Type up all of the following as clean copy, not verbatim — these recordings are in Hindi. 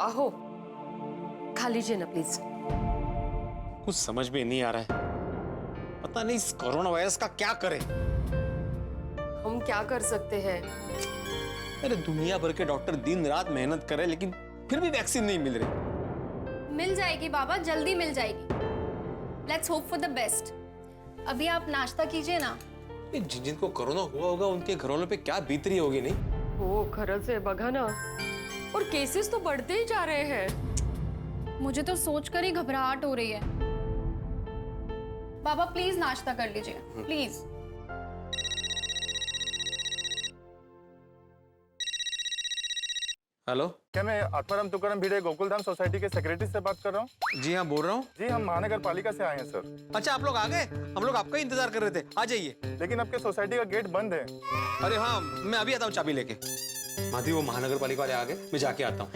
आहो, खा लीजिए ना प्लीज। कुछ समझ में नहीं आ रहा है, पता नहीं इस कोरोना वायरस का क्या करे। हम क्या कर सकते हैं? अरे दुनिया भर के डॉक्टर दिन रात मेहनत कर रहे, लेकिन फिर भी वैक्सीन नहीं मिल रही। मिल जाएगी बाबा, जल्दी मिल जाएगी। Let's hope for the best. अभी आप नाश्ता कीजिए ना। जिनको कोरोना हुआ होगा उनके घरों पे क्या बीत रही होगी नहीं? ओ खरंच है, बघा ना, और केसेस तो बढ़ते ही जा रहे हैं। मुझे तो सोचकर ही घबराहट हो रही है। बाबा प्लीज नाश्ता कर लीजिए, प्लीज। हेलो, क्या मैं आत्माराम तुकाराम भिड़े गोकुलधाम सोसाइटी के सेक्रेटरी से बात कर रहा हूँ? जी हाँ बोल रहा हूँ। जी, हम महानगर पालिका से आए हैं सर। अच्छा आप लोग आ गए, हम लोग आपका ही इंतजार कर रहे थे, आ जाइए। लेकिन आपके सोसाइटी का गेट बंद है। अरे हाँ, मैं अभी आता हूँ चाबी लेके। माधवी, वो महानगर पालिका वाले आ गए, मैं जाके आता हूँ।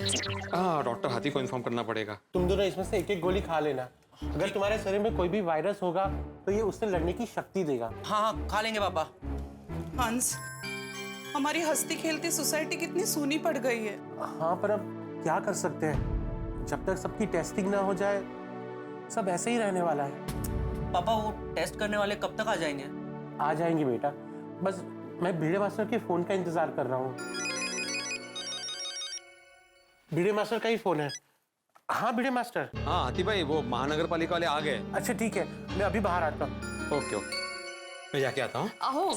हाँ, डॉक्टर हाथी को इन्फॉर्म करना पड़ेगा। तुम दोनों इसमें से एक एक गोली खा लेना। अगर तुम्हारे शरीर में कोई भी वायरस होगा तो ये उससे लड़ने की शक्ति देगा। हाँ हाँ खा लेंगे पापा। हंस, हमारी हंसती खेलती सोसाइटी कितनी सूनी पड़ गई है। हाँ, पर अब क्या कर सकते हैं, जब तक सबकी टेस्टिंग ना हो जाए सब ऐसे ही रहने वाला है। पापा वो टेस्ट करने वाले कब तक आ जाएंगे? आ जाएंगे बेटा, बस मैं भिड़े मास्टर के फोन का इंतजार कर रहा हूँ। भिड़े मास्टर का ही फोन है। हाँ भिड़े मास्टर। हाँ हाथी भाई, वो महानगर पालिका वाले आ गए। अच्छा ठीक है, मैं अभी बाहर आता हूँ। ओके ओके, मैं जाके आता हूँ। आहो,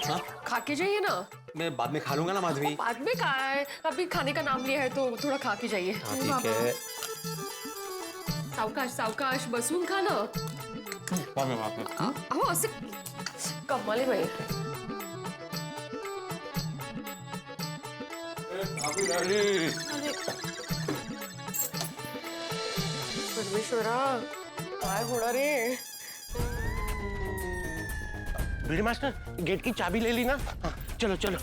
खा के जाइए ना। मैं बाद में खा लूंगा ना माधवी। बाद में कहा है, अभी खाने का नाम लिया है तो थोड़ा खा के जाइए। हाँ ठीक है। सावकाश सावकाश, बसून खा ना। बाद में। आहो असं कमाले बाई। परमेश्वरा, काय होणार रे? भिड़े मास्टर, गेट की चाबी ले ली ना? हाँ, चलो चलो।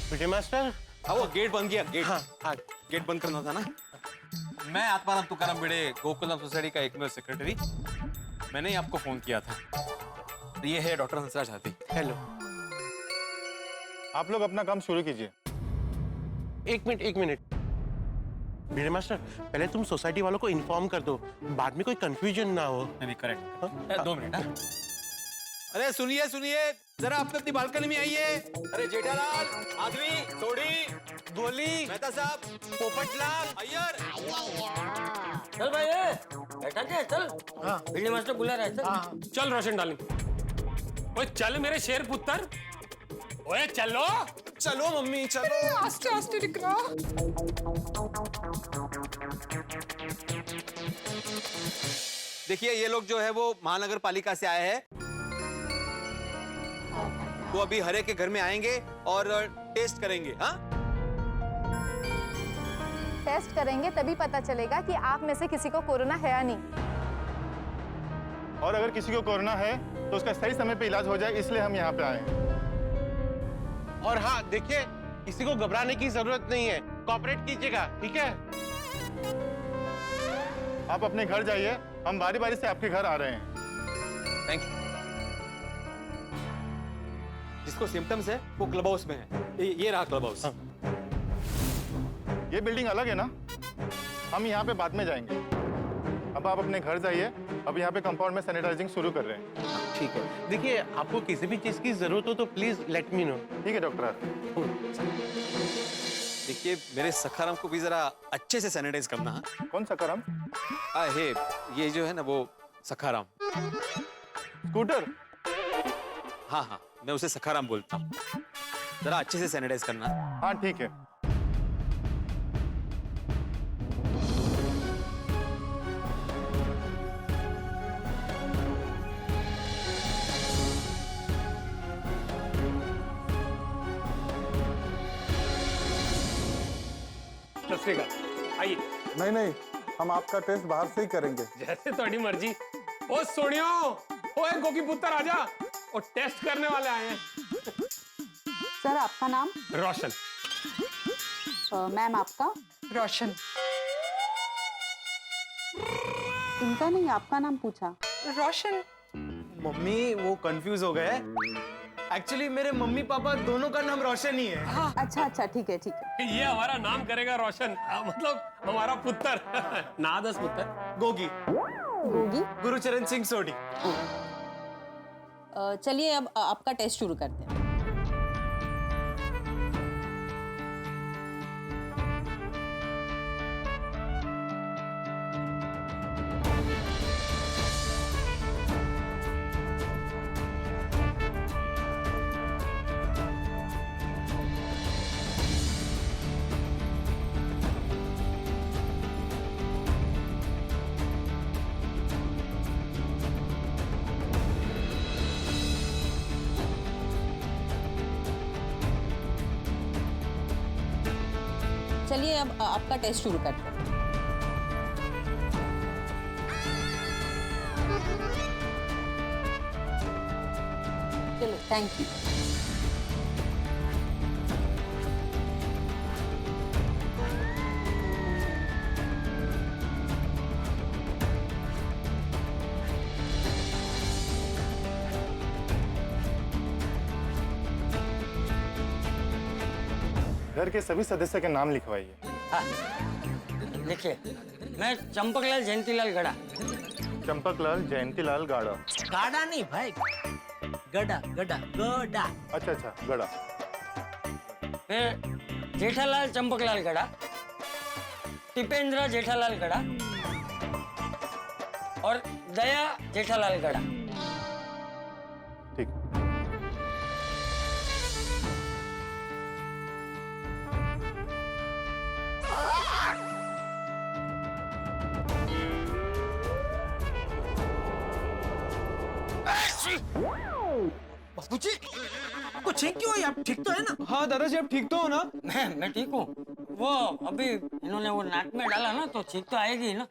भिड़े मास्टर। हाँ वो गेट बंद किया, गेट। हाँ हाँ। गेट बंद करना था ना। मैं आत्माराम तुकाराम भिड़े गोकुलधाम सोसाइटी का एकमेव सेक्रेटरी, मैंने ही आपको फोन किया था। ये है डॉक्टर हंसराज हाथी। हेलो। आप लोग अपना काम शुरू कीजिए। एक मिनट। भिड़े मास्टर, पहले तुम सोसाइटी वालों को इन्फॉर्म कर दो, बाद में कोई कंफ्यूजन ना हो। नहीं करेक्ट। 2 मिनट। हाँ? अरे सुनिए सुनिए, जरा अपने अपनी बालकनी में आइए। अरे जेठालाल, माधवी, सोडी, गोली, मेहता साहब, पोपटलाल, अय्यर। चल भाई बैठा के चल। हाँ भिड़े मास्टर बुला रहा है। चल चल रोशन डार्लिंग, ओए चल मेरे शेर पुत्र, ओए चलो। चलो मम्मी चलो। आस्ते आस्ते दिखरा। देखिए ये लोग जो है वो महानगर पालिका से आए हैं। वो अभी हरे के घर में आएंगे और टेस्ट करेंगे। हाँ, टेस्ट करेंगे तभी पता चलेगा कि आप में से किसी को कोरोना है या नहीं। और अगर किसी को कोरोना है तो उसका सही समय पे इलाज हो जाए, इसलिए हम यहाँ पे आए हैं। और हाँ देखिए, किसी को घबराने की जरूरत नहीं है, कोऑपरेट कीजिएगा, ठीक है? आप अपने घर जाइए, हम बारी बारी से आपके घर आ रहे हैं। Thank you. जिसको सिम्टम्स है वो क्लब हाउस में है। ये रहा क्लब हाउस। ये बिल्डिंग अलग है ना, हम यहाँ पे बाद में जाएंगे। अब आप अपने घर जाइए, अब यहाँ पे कंपाउंड में सैनिटाइजिंग शुरू कर रहे हैं। ठीक है। देखिए आपको किसी भी चीज की जरूरत हो तो प्लीज लेट मी नो। ठीक है डॉक्टर। देखिए मेरे सखाराम को भी जरा अच्छे से सैनिटाइज करना। हाँ? कौन सखाराम? हे, ये जो है ना वो सखाराम। स्कूटर? हाँ हाँ, मैं उसे सखाराम बोलता हूँ। जरा अच्छे से सैनिटाइज करना। हाँ ठीक है। आइए। नहीं, हम आपका टेस्ट बाहर से ही करेंगे। जैसे थोड़ी मर्जी। ओ सोनियो, ओए गोगी पुत्र आजा, और टेस्ट करने वाले आए हैं। सर आपका नाम? रोशन। मैम आपका? रोशन। इनका नहीं, आपका नाम पूछा। रोशन। मम्मी वो कंफ्यूज हो गए। एक्चुअली मेरे मम्मी पापा दोनों का नाम रोशन ही है। अच्छा अच्छा, ठीक है ठीक है। ये हमारा नाम करेगा रोशन, मतलब हमारा पुत्र। नादस पुत्र। गोगी। होगी। गुरुचरण सिंह सोडी। चलिए अब आपका टेस्ट शुरू करते हैं। चलिए अब आपका टेस्ट शुरू करते हैं। चलो, थैंक यू। घर के सभी सदस्य के नाम लिखवाइए। देखिए, मैं चंपकलाल जयंतीलाल गड़ा। चंपकलाल जयंतीलाल गाड़ा। गाड़ा नहीं भाई, गड़ा गड़ा गड़ा। अच्छा अच्छा, गड़ा। फिर जेठालाल चंपकलाल गड़ा, टिपेंद्र जेठालाल गड़ा और दया जेठालाल गड़ा। ठीक। बापूजी, आपको छींक क्यों है? आप ठीक तो है ना? हाँ दादाजी, आप ठीक तो हो ना? मैं ठीक हूँ। वो अभी इन्होंने वो नाक में डाला ना, तो छींक तो आएगी ही ना।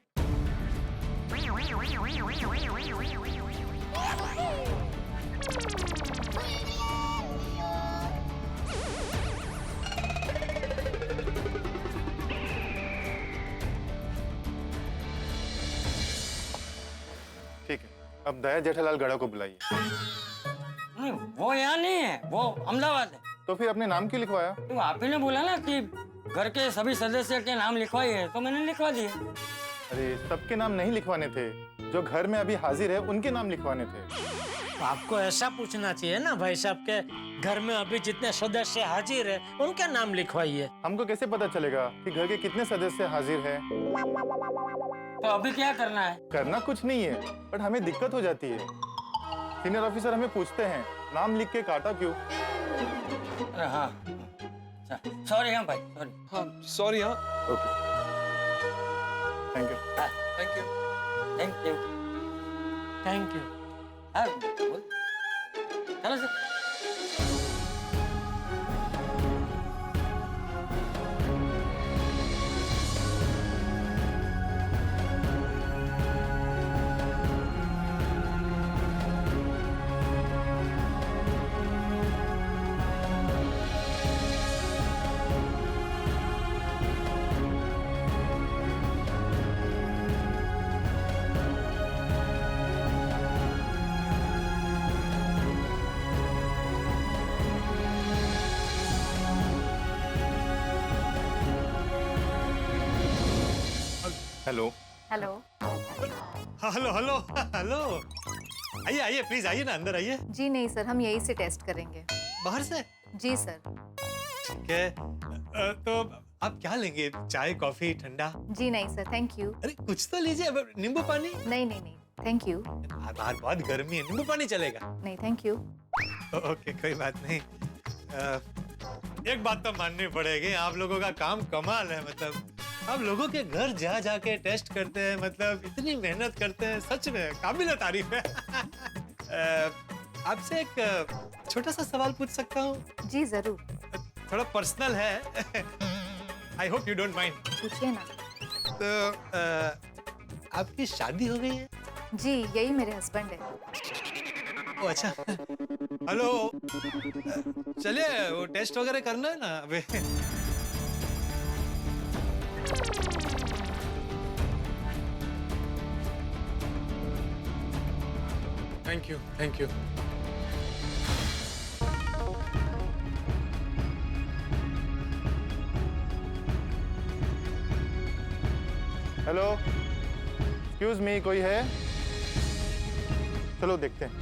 ठीक है, अब दया जेठालाल गड़ा को बुलाइए। नहीं, वो यहाँ नहीं है, वो अहमदाबाद है। तो फिर अपने नाम क्यों लिखवाया? तो आप ही ने बोला ना कि घर के सभी सदस्य के नाम लिखवाइए, तो मैंने लिखवा दिए। अरे सबके नाम नहीं लिखवाने थे, जो घर में अभी हाजिर है उनके नाम लिखवाने थे। आपको ऐसा पूछना चाहिए ना भाई साहब के घर में अभी जितने सदस्य हाजिर है उनका नाम लिखवाइए। हमको कैसे पता चलेगा कि घर के कितने सदस्य हाजिर हैं? तो अभी क्या करना है? करना कुछ नहीं है, बट हमें दिक्कत हो जाती है। सीनियर ऑफिसर हमें पूछते हैं नाम लिख के काटा क्यों? अरे हाँ, सॉरी। हाँ भाई, सॉरी। हाँ सॉरी। हाँ okay, thank you. Thank you. Thank you. Thank you. हाँ, बोल। चलो sir. Hello. Hello. Hello hello hello, आइए आइए प्लीज, आइए ना, अंदर आइए। जी नहीं सर, हम यहीं से टेस्ट करेंगे। बाहर से? जी सर। ठीक है, तो आप क्या लेंगे? चाय, कॉफी, ठंडा? जी नहीं सर, थैंक यू। अरे कुछ तो लीजिए, नींबू पानी। नहीं नहीं नहीं, थैंक यू। बाहर बहुत गर्मी है, नींबू पानी चलेगा? नहीं थैंक यू। ओके, कोई बात नहीं। एक बात तो माननी पड़ेगी, आप लोगों का काम कमाल है। मतलब आप लोगों के घर जा जाके टेस्ट करते हैं, मतलब इतनी मेहनत करते हैं, सच में काबिल तारीफ है। आपसे एक छोटा सा सवाल पूछ सकता हूँ? जी जरूर। थोड़ा पर्सनल है। I hope you don't mind. पूछिए ना। तो आपकी शादी हो गई है? जी यही मेरे हस्बैंड है। ओ अच्छा। हेलो, चलिए वो टेस्ट वगैरह करना है ना अबे। Thank you, thank you. Hello, excuse me, कोई है? चलो देखते हैं।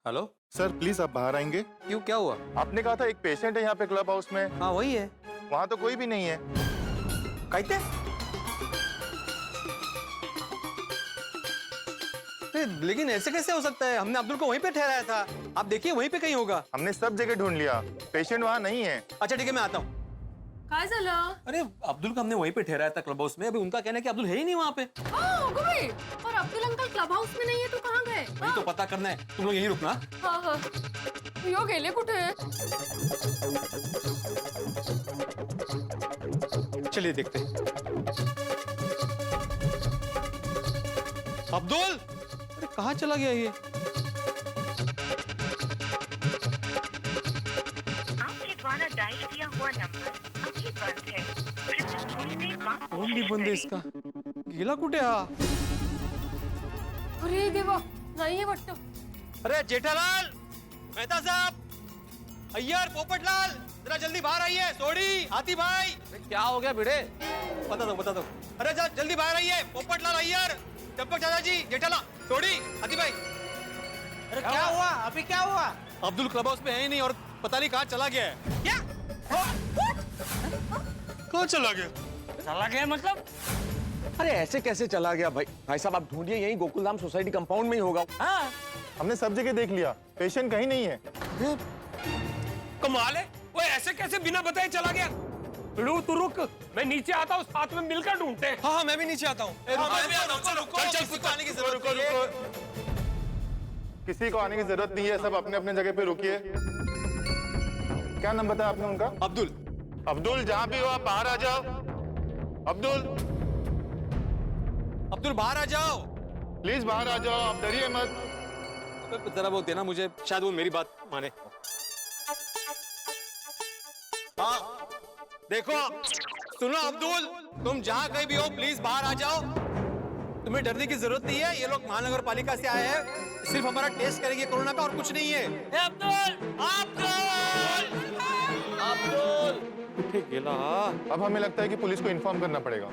हेलो सर प्लीज आप बाहर आएंगे? क्यों, क्या हुआ? आपने कहा था एक पेशेंट है यहाँ पे क्लब हाउस में। हाँ वही है। वहाँ तो कोई भी नहीं है। कहते लेकिन ऐसे कैसे हो सकता है? हमने अब्दुल को वहीं पे ठहराया था। आप देखिए वहीं पे कहीं होगा। हमने सब जगह ढूंढ लिया, पेशेंट वहाँ नहीं है। अच्छा ठीक है, मैं आता हूँ। काय झालं? अरे अब्दुल को हमने वहीं पे ठहराया था क्लब हाउस में। अभी उनका कहना है कि अब्दुल है ही नहीं वहाँ पे। अगं बाई, और अब्दुल अंकल क्लब हाउस में नहीं है तो कहाँ गए? वही तो पता करना है। तुम लोग यहीं रुकना। हाँ हाँ, यो गेले कुठे? चलिए देखते हैं। अब्दुल, अरे कहाँ चला गया ये? आपके द्वारा डायल किया हुआ नंबर अभी बंद है। कृपया थोड़ी देर बाद फोन भी बंद है इसका। गेला कुठे हा? अरे देवा, नाहीये वाटतं। अरे जेठालाल, मेहता साहब, अय्यर, पोपटलाल, जरा जल्दी बाहर आइए। सोडी, हाथी भाई। क्या हो गया भिड़े? बता दो। अरे जल्दी बाहर आइए। पोपटलाल, अय्यर, चंपक चाचा जी, जेठालाल, सोडी, हाथी भाई। अरे क्या हुआ? अभी क्या हुआ? अब्दुल क्लब हाउस में है ही नहीं और पता नहीं कहाँ चला गया है। क्या? कहाँ चला गया? चला गया मतलब? अरे ऐसे कैसे चला गया भाई? भाई साहब आप ढूंढिए, यहीं गोकुलधाम सोसाइटी कंपाउंड में ही होगा। हाँ। हमने सब जगह देख लिया, पेशेंट कहीं नहीं है। कमाल है, वो ऐसे कैसे बिना बताए चला गया? तू रुक, मैं नीचे आता हूँ, साथ में मिलकर ढूंढते हैं। हाँ मैं भी नीचे आता हूँ। आने की जरूरत नहीं है। किसी को आने की जरूरत नहीं है, सब अपने अपने जगह पे रुकिए। क्या नाम बताया आपने उनका? अब्दुल। अब्दुल, जहाँ भी हो आप बाहर आ जाओ। अब्दुल बाहर आ जाओ। प्लीज बाहर आ जाओ, आप डरिए मत। जरा वो देना मुझे, शायद वो मेरी बात माने। हाँ देखो, सुनो अब्दुल, तुम जहाँ कहीं भी हो प्लीज बाहर आ जाओ। तुम्हें डरने की जरूरत नहीं है। ये लोग महानगर पालिका से आए हैं, सिर्फ हमारा टेस्ट करेंगे कोरोना का और कुछ नहीं है। अब्दुल! उठे गेला। अब हमें लगता है कि पुलिस को इन्फॉर्म करना पड़ेगा।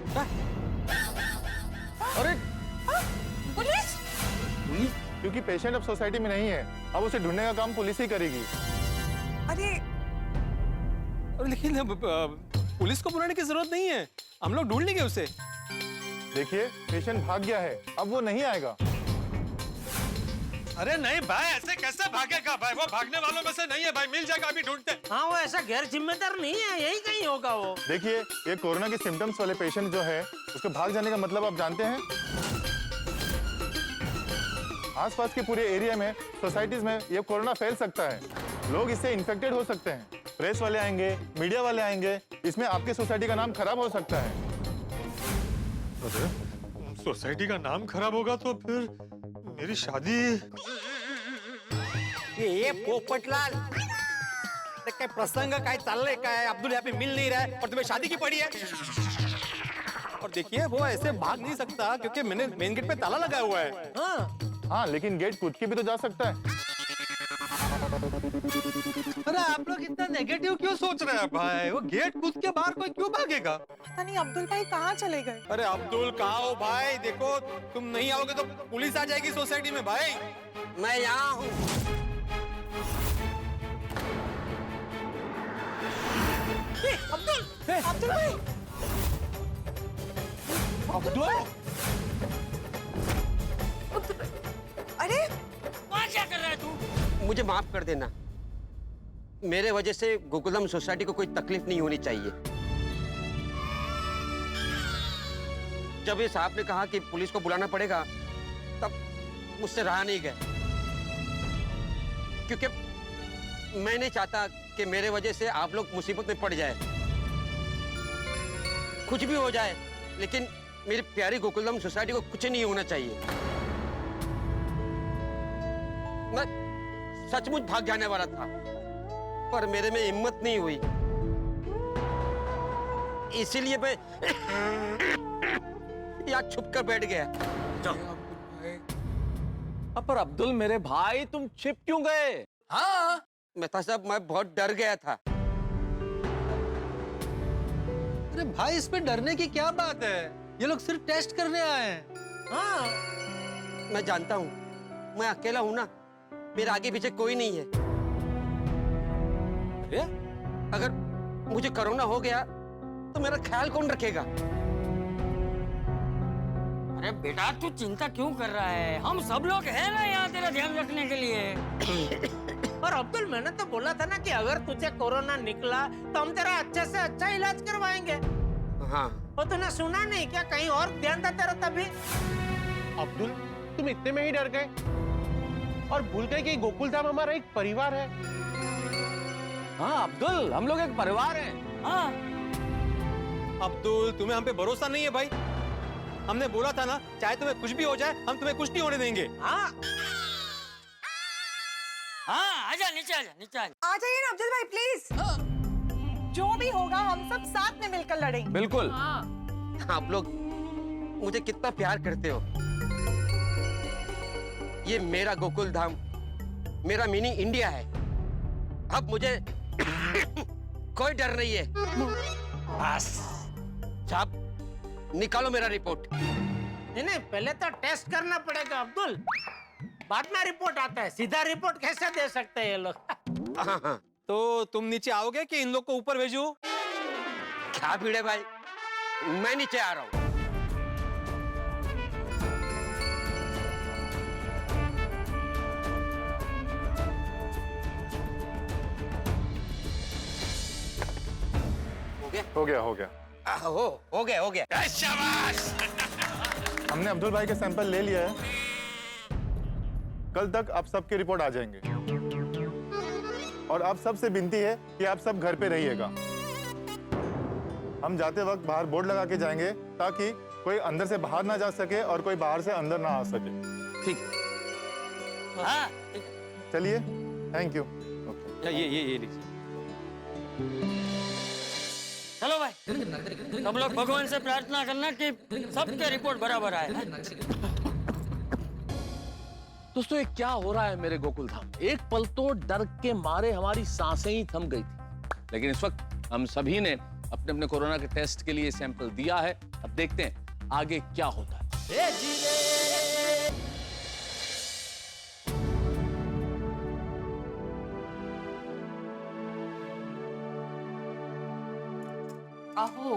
अरे पुलिस? क्योंकि पेशेंट अब सोसाइटी में नहीं है, अब उसे ढूंढने का काम पुलिस ही करेगी। अरे लेकिन पुलिस को बुलाने की जरूरत नहीं है, हम लोग ढूंढ लेंगे उसे। देखिए पेशेंट भाग गया है, अब वो नहीं आएगा। अरे नहीं भाई, ऐसे कैसे भागेगा भाई? वो भागने वालों में से नहीं है भाई, मिल जाएगा, अभी ढूंढते। हाँ वो ऐसा गैर जिम्मेदार नहीं है, यही कहीं होगा वो। देखिए ये कोरोना के सिम्टम्स वाले पेशेंट जो है, उसके भाग जाने का मतलब आप जानते हैं? आसपास के पूरे एरिया में, सोसाइटीज में ये कोरोना फैल सकता है। लोग इससे इन्फेक्टेड हो सकते हैं। प्रेस वाले आएंगे, मीडिया वाले आएंगे, इसमें आपके सोसाइटी का नाम खराब हो सकता है। सोसाइटी का नाम खराब होगा तो फिर मेरी शादी। ये पोपटलाल, काय प्रसंग काय चाललंय काय? अब्दुल यहाँ पे मिल नहीं रहा है और तुम्हें शादी की पड़ी है। और देखिए वो ऐसे भाग नहीं सकता क्योंकि मैंने मेन गेट पे ताला लगाया हुआ है। हाँ लेकिन गेट कूद के भी तो जा सकता है। अरे आप लोग इतना नेगेटिव क्यों सोच रहे हैं भाई? वो गेट कूद के बाहर कोई क्यों भागेगा? पता नहीं अब्दुल भाई कहाँ चले गए। अरे अब्दुल कहाँ हो भाई? देखो तुम नहीं आओगे तो पुलिस आ जाएगी सोसाइटी में भाई। मैं यहाँ हूँ। अब्दुल भाई! अरे वहाँ क्या कर रहा है तू? मुझे माफ कर देना, मेरे वजह से गोकुलधाम सोसाइटी को कोई तकलीफ नहीं होनी चाहिए। जब ये साहब ने कहा कि पुलिस को बुलाना पड़ेगा, तब मुझसे रहा नहीं गया, क्योंकि मैं नहीं चाहता कि मेरे वजह से आप लोग मुसीबत में पड़ जाए। कुछ भी हो जाए, लेकिन मेरी प्यारी गोकुलधाम सोसाइटी को कुछ नहीं होना चाहिए। मैं सचमुच भाग जाने वाला था, पर मेरे में हिम्मत नहीं हुई, इसीलिए मैं यहाँ छुप कर बैठ गया। पर अब्दुल मेरे भाई, तुम छिप क्यों गए? हाँ, मेहता साहब, मैं बहुत डर गया था। अरे भाई, इसमें डरने की क्या बात है? ये लोग सिर्फ टेस्ट करने आए हैं। हाँ, मैं जानता हूँ, मैं अकेला हूँ ना, मेरे आगे पीछे कोई नहीं है। अरे? अगर मुझे कोरोना हो गया तो मेरा ख्याल कौन रखेगा? अरे बेटा, तू चिंता क्यों कर रहा है? हम सब लोग हैं ना यहाँ तेरा ध्यान रखने के लिए। और अब्दुल, मैंने तो बोला था ना कि अगर तुझे कोरोना निकला तो हम तेरा अच्छे से अच्छा इलाज करवाएंगे। हाँ। और तूने सुना नहीं क्या? कहीं और ध्यान था तेरा तभी। अब्दुल, तुम इतने में ही डर गए और भूल गए कि गोकुलधाम हमारा एक परिवार है। हाँ अब्दुल, हम लोग एक परिवार हैं। हाँ अब्दुल, तुम्हें हम पे भरोसा नहीं है भाई? हमने बोला था ना, चाहे तुम्हें कुछ भी हो जाए, हम तुम्हें कुछ नहीं होने देंगे। हाँ हाँ, आजा नीचे, आजा नीचे, आ जाइए ना अब्दुल भाई प्लीज। जो भी होगा हम सब साथ में मिलकर लड़ेंगे। बिल्कुल। आप लोग मुझे कितना प्यार करते हो। ये मेरा गोकुल धाम, मेरा मिनी इंडिया है। अब मुझे कोई डर नहीं है। बस साहब, निकालो मेरा रिपोर्ट। नहीं, पहले तो टेस्ट करना पड़ेगा अब्दुल, बाद में रिपोर्ट आता है। सीधा रिपोर्ट कैसे दे सकते हैं ये लोग? हाँ। तो तुम नीचे आओगे कि इन लोग को ऊपर भेजूं? क्या भिड़े भाई, मैं नीचे आ रहा हूँ। हो गया हो गया हो गया। शाबाश। हमने अब्दुल भाई के सैंपल ले लिया है। कल तक आप सबकी रिपोर्ट आ जाएंगे। और अब सबसे विनती है कि आप सब घर पे रहिएगा। हम जाते वक्त बाहर बोर्ड लगा के जाएंगे ताकि कोई अंदर से बाहर ना जा सके और कोई बाहर से अंदर ना आ सके। ठीक। हाँ। चलिए, थैंक यू। ये लीजिए। चलो भाई, सब लोग भगवान से प्रार्थना करना कि सबके रिपोर्ट बराबर आए। दोस्तों, ये क्या हो रहा है मेरे गोकुलधाम? एक पल तो डर के मारे हमारी सांसें ही थम गई थी, लेकिन इस वक्त हम सभी ने अपने अपने कोरोना के टेस्ट के लिए सैंपल दिया है। अब देखते हैं आगे क्या होता है। आहो,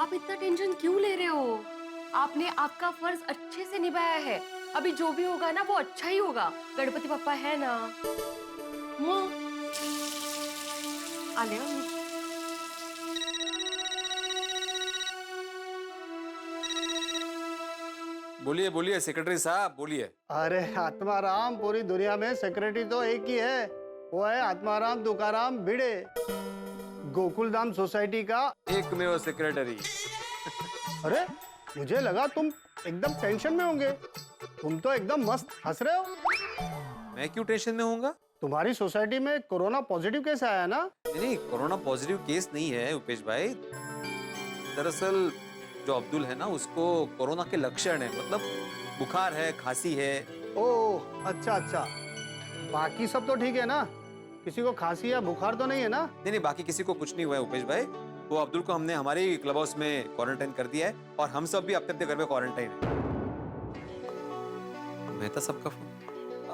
आप इतना टेंशन क्यों ले रहे हो? आपने आपका फर्ज अच्छे से निभाया है। अभी जो भी होगा ना वो अच्छा ही होगा। गणपति पापा है ना। आले बोलिए बोलिए सेक्रेटरी साहब, बोलिए। अरे आत्माराम, पूरी दुनिया में सेक्रेटरी तो एक ही है, वो है आत्माराम तुकाराम भिड़े, गोकुलधाम सोसाइटी का एकमेव सेक्रेटरी। अरे मुझे लगा तुम एकदम टेंशन में होंगे। तुम तो एकदम मस्त हंस रहे हो। मैं क्यों टेंशन में होऊंगा? तुम्हारी सोसाइटी में कोरोना पॉजिटिव केस आया ना? नहीं, कोरोना पॉजिटिव केस नहीं है उपेश भाई। दरअसल जो अब्दुल है ना, उसको कोरोना के लक्षण है, मतलब बुखार है, खांसी है। ओह अच्छा, बाकी सब तो ठीक है ना? किसी को खांसी या बुखार तो नहीं है ना? नहीं, बाकी किसी को कुछ नहीं हुआ है उपेश भाई। वो अब्दुल को हमने हमारे क्लब हाउस में क्वारंटाइन कर दिया है और हम सब भी अपने अपने घर में क्वारंटाइन है। मेहता सबका फोन।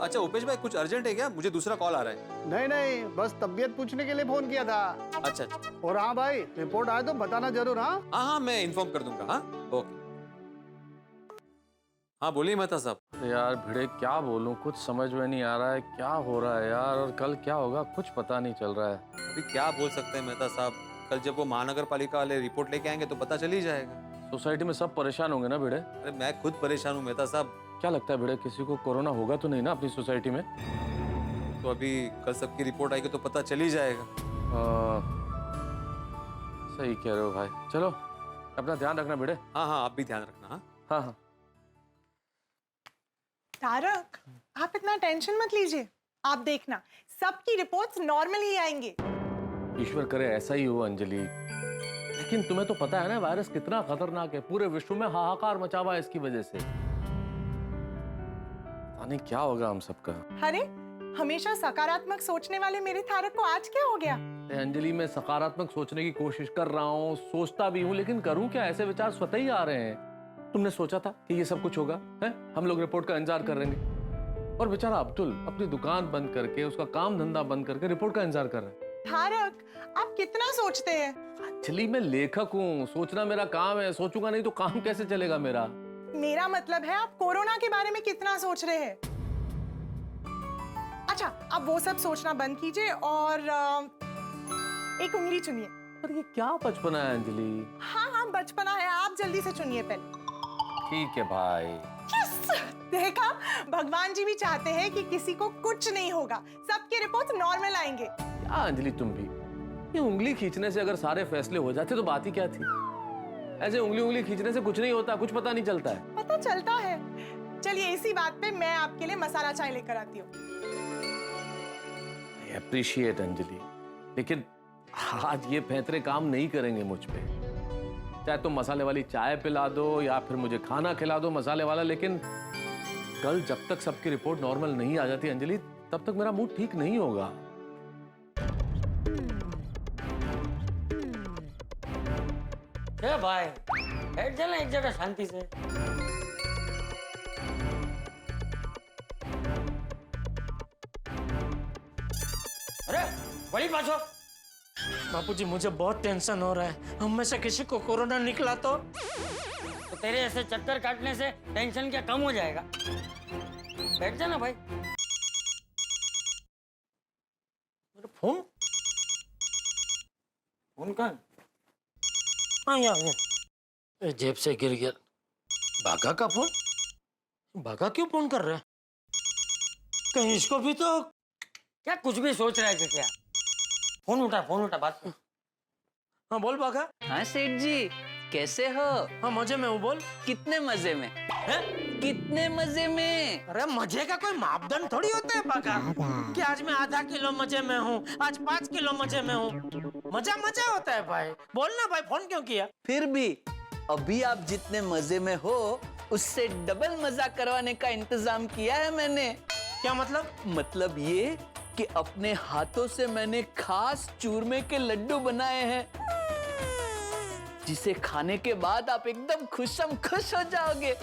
अच्छा उपेश भाई, कुछ अर्जेंट है क्या? मुझे दूसरा कॉल आ रहा है। नहीं, बस तबीयत पूछने के लिए फोन किया था। अच्छा। और हाँ भाई, रिपोर्ट आए तो बताना जरूर। हाँ, मैं इन्फॉर्म कर दूंगा। हाँ ओके। हाँ बोलिए मेहता साहब। यार भिड़े, क्या बोलूं, कुछ समझ में नहीं आ रहा है क्या हो रहा है यार, और कल क्या होगा कुछ पता नहीं चल रहा है। अभी क्या बोल सकते हैं मेहता साहब? कल जब वो महानगर पालिका वाले रिपोर्ट लेके आएंगे तो पता चल ही जाएगा। सोसाइटी में सब परेशान होंगे ना भिड़े? अरे मैं खुद परेशान हूँ मेहता साहब। क्या लगता है भिड़े, किसी को कोरोना होगा तो नहीं ना अपनी सोसाइटी में? तो अभी कल सबकी रिपोर्ट आएगी तो पता चल ही जाएगा। सही कह रहे हो भाई। चलो अपना ध्यान रखना बेटे। हाँ हाँ, आप भी ध्यान रखना। हाँ हाँ हाँ। तारक, आप इतना टेंशन मत लीजिए। आप देखना, सबकी रिपोर्ट्स नॉर्मल ही आएंगे। ईश्वर करे ऐसा ही हो अंजलि, लेकिन तुम्हें तो पता है ना वायरस कितना खतरनाक है। पूरे विश्व में हाहाकार मचा हुआ है इसकी वजह से। पता नहीं क्या होगा हम सबका। अरे, हमेशा सकारात्मक सोचने वाले मेरे तारक को आज क्या हो गया? अंजलि, मैं सकारात्मक सोचने की कोशिश कर रहा हूँ, सोचता भी हूँ, लेकिन करूँ क्या? ऐसे विचार स्वतः ही आ रहे हैं। तुमने सोचा था कि ये सब कुछ होगा? है हम लोग रिपोर्ट का इंतजार करेंगे, और बेचारा अब्दुल अपनी दुकान बंद करके, उसका काम धंधा बंद करके रिपोर्ट का इंतजार कर रहा है। तारक, आप कितना सोचते हैं? एक्चुअली मैं लेखक हूँ, सोचना मेरा काम है। सोचूंगा नहीं तो काम कैसे चलेगा मेरा? मेरा मतलब है आप कोरोना के बारे में कितना सोच रहे हैं। अच्छा, आप वो सब सोचना बंद कीजिए और एक उंगली चुनिए। पर ये क्या बचपना है अंजलि? हाँ हाँ, बचपना है। आप जल्दी से चुनिए पहले। ठीक है भाई। यस! देखा, भगवान जी भी चाहते हैं कि किसी को कुछ नहीं होगा, सबके रिपोर्ट्स नॉर्मल आएंगे। क्या अंजलि, तुम भी ये उंगली खींचने से अगर सारे फैसले हो जाते तो बात ही क्या थी? ऐसे उंगली खींचने से कुछ नहीं होता, कुछ पता नहीं चलता है। पता चलता है। चलिए, इसी बात पे मैं आपके लिए मसाला चाय लेकर आती हूँ। आई अप्रिशिएट अंजलि, लेकिन आज ये फैतरे काम नहीं करेंगे मुझ पे। चाहे तुम मसाले वाली चाय पिला दो या फिर मुझे खाना खिला दो मसाले वाला, लेकिन कल जब तक सबकी रिपोर्ट नॉर्मल नहीं आ जाती अंजलि, तब तक मेरा मूड ठीक नहीं होगा। भाई बैठ जाना एक जगह शांति से। अरे बड़ी पाछो। बापूजी, मुझे बहुत टेंशन हो रहा है। हम में से किसी को कोरोना निकला तो तेरे ऐसे चक्कर काटने से टेंशन क्या कम हो जाएगा? बैठ जाना भाई। फोन कहाँ? हाँ, यहाँ जेब से गिर गया। बागा का फोन? बागा क्यों फोन कर रहे हैं? कहीं इसको भी तो क्या कुछ भी सोच रहा है क्या? फोन उठा बात कर। हाँ बोल बागा। हाँ सेठ जी, कैसे हो? हाँ मजे में हूँ। बोल। कितने मजे में? है? कितने मजे में? अरे मजे का कोई मापदंड थोड़ी होता है बागा कि आज मैं आधा किलो मजे में हूँ, आज 5 किलो मजे में हूँ। मजा मजा होता है भाई। बोलना भाई, फोन क्यों किया? फिर भी अभी आप जितने मजे में हो उससे डबल मजा करवाने का इंतजाम किया है मैंने। क्या मतलब? मतलब ये कि अपने हाथों से मैंने खास चूरमे के लड्डू बनाए हैं, जिसे खाने के बाद आप एकदम खुश हो जाओगे।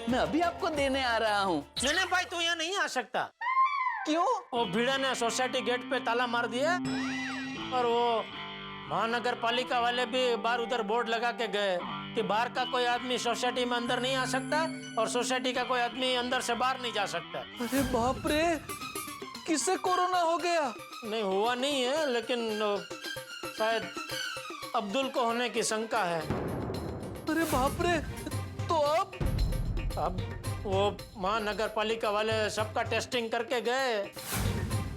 मैं अभी आपको देने आ रहा हूँ। नहीं भाई, तू यहाँ नहीं आ सकता। क्यों? वो भीड़ा ने सोसाइटी गेट पे ताला मार दिया और वो महानगर पालिका वाले भी बाहर उधर बोर्ड लगा के गए कि बाहर का कोई आदमी सोसाइटी में अंदर नहीं आ सकता और सोसाइटी का कोई आदमी अंदर से बाहर नहीं जा सकता। अरे बाप रे, किसे कोरोना हो गया? नहीं हुआ नहीं है, लेकिन शायद अब्दुल को होने की शंका है। अरे बाप रे, तो अब वो महानगर पालिका वाले सबका टेस्टिंग करके गए।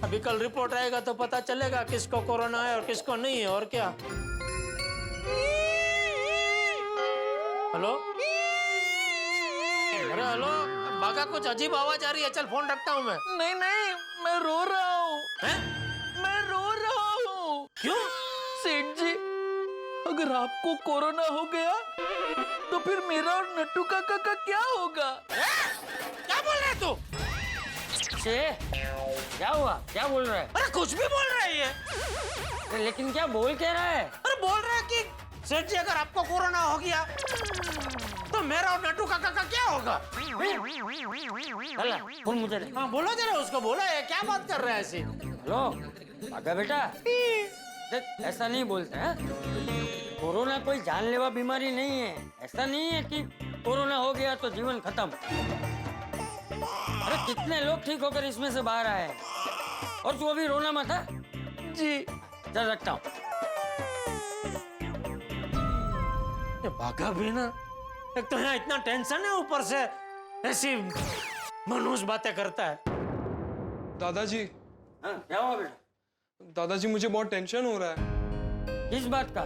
अभी कल रिपोर्ट आएगा तो पता चलेगा किसको कोरोना है और किसको नहीं है। और क्या? हेलो? अरे हेलो, बागा कुछ अजीब आवाज आ रही है। चल फोन रखता हूँ मैं। नहीं, मैं रो रहा हूँ। मैं रो रहा हूँ। क्यों? सेठ जी, अगर आपको कोरोना हो गया तो फिर मेरा और नट्टू काका का क्या होगा? क्या बोल रहा है तू? क्या हुआ? क्या बोल रहा है? अरे कुछ भी बोल रहा है ये। लेकिन क्या बोल कह रहा है? अरे बोल रहा है कि सेठ जी, अगर आपको कोरोना हो गया तो मेरा और नट्टू काका का क्या होगा? फोन मुझे दे। हाँ बोलो जरा उसको, बोलो ये क्या बात कर रहा है ऐसे? हेलो बागा बेटा, देख ऐसा नहीं बोलते हैं। कोरोना कोई जानलेवा बीमारी नहीं है। ऐसा नहीं है कि कोरोना हो गया तो जीवन खत्म। अरे कितने लोग ठीक होकर इसमें से बाहर आए हैं। और तू अभी रोना मत है जी। चल रखता हूँ। बागा भी ना, एक तो यहाँ इतना टेंशन है, ऊपर से ऐसी मनुष्य बातें करता है। दादाजी। हाँ क्या हुआ बेटा? दादाजी मुझे बहुत टेंशन हो रहा है। किस बात का?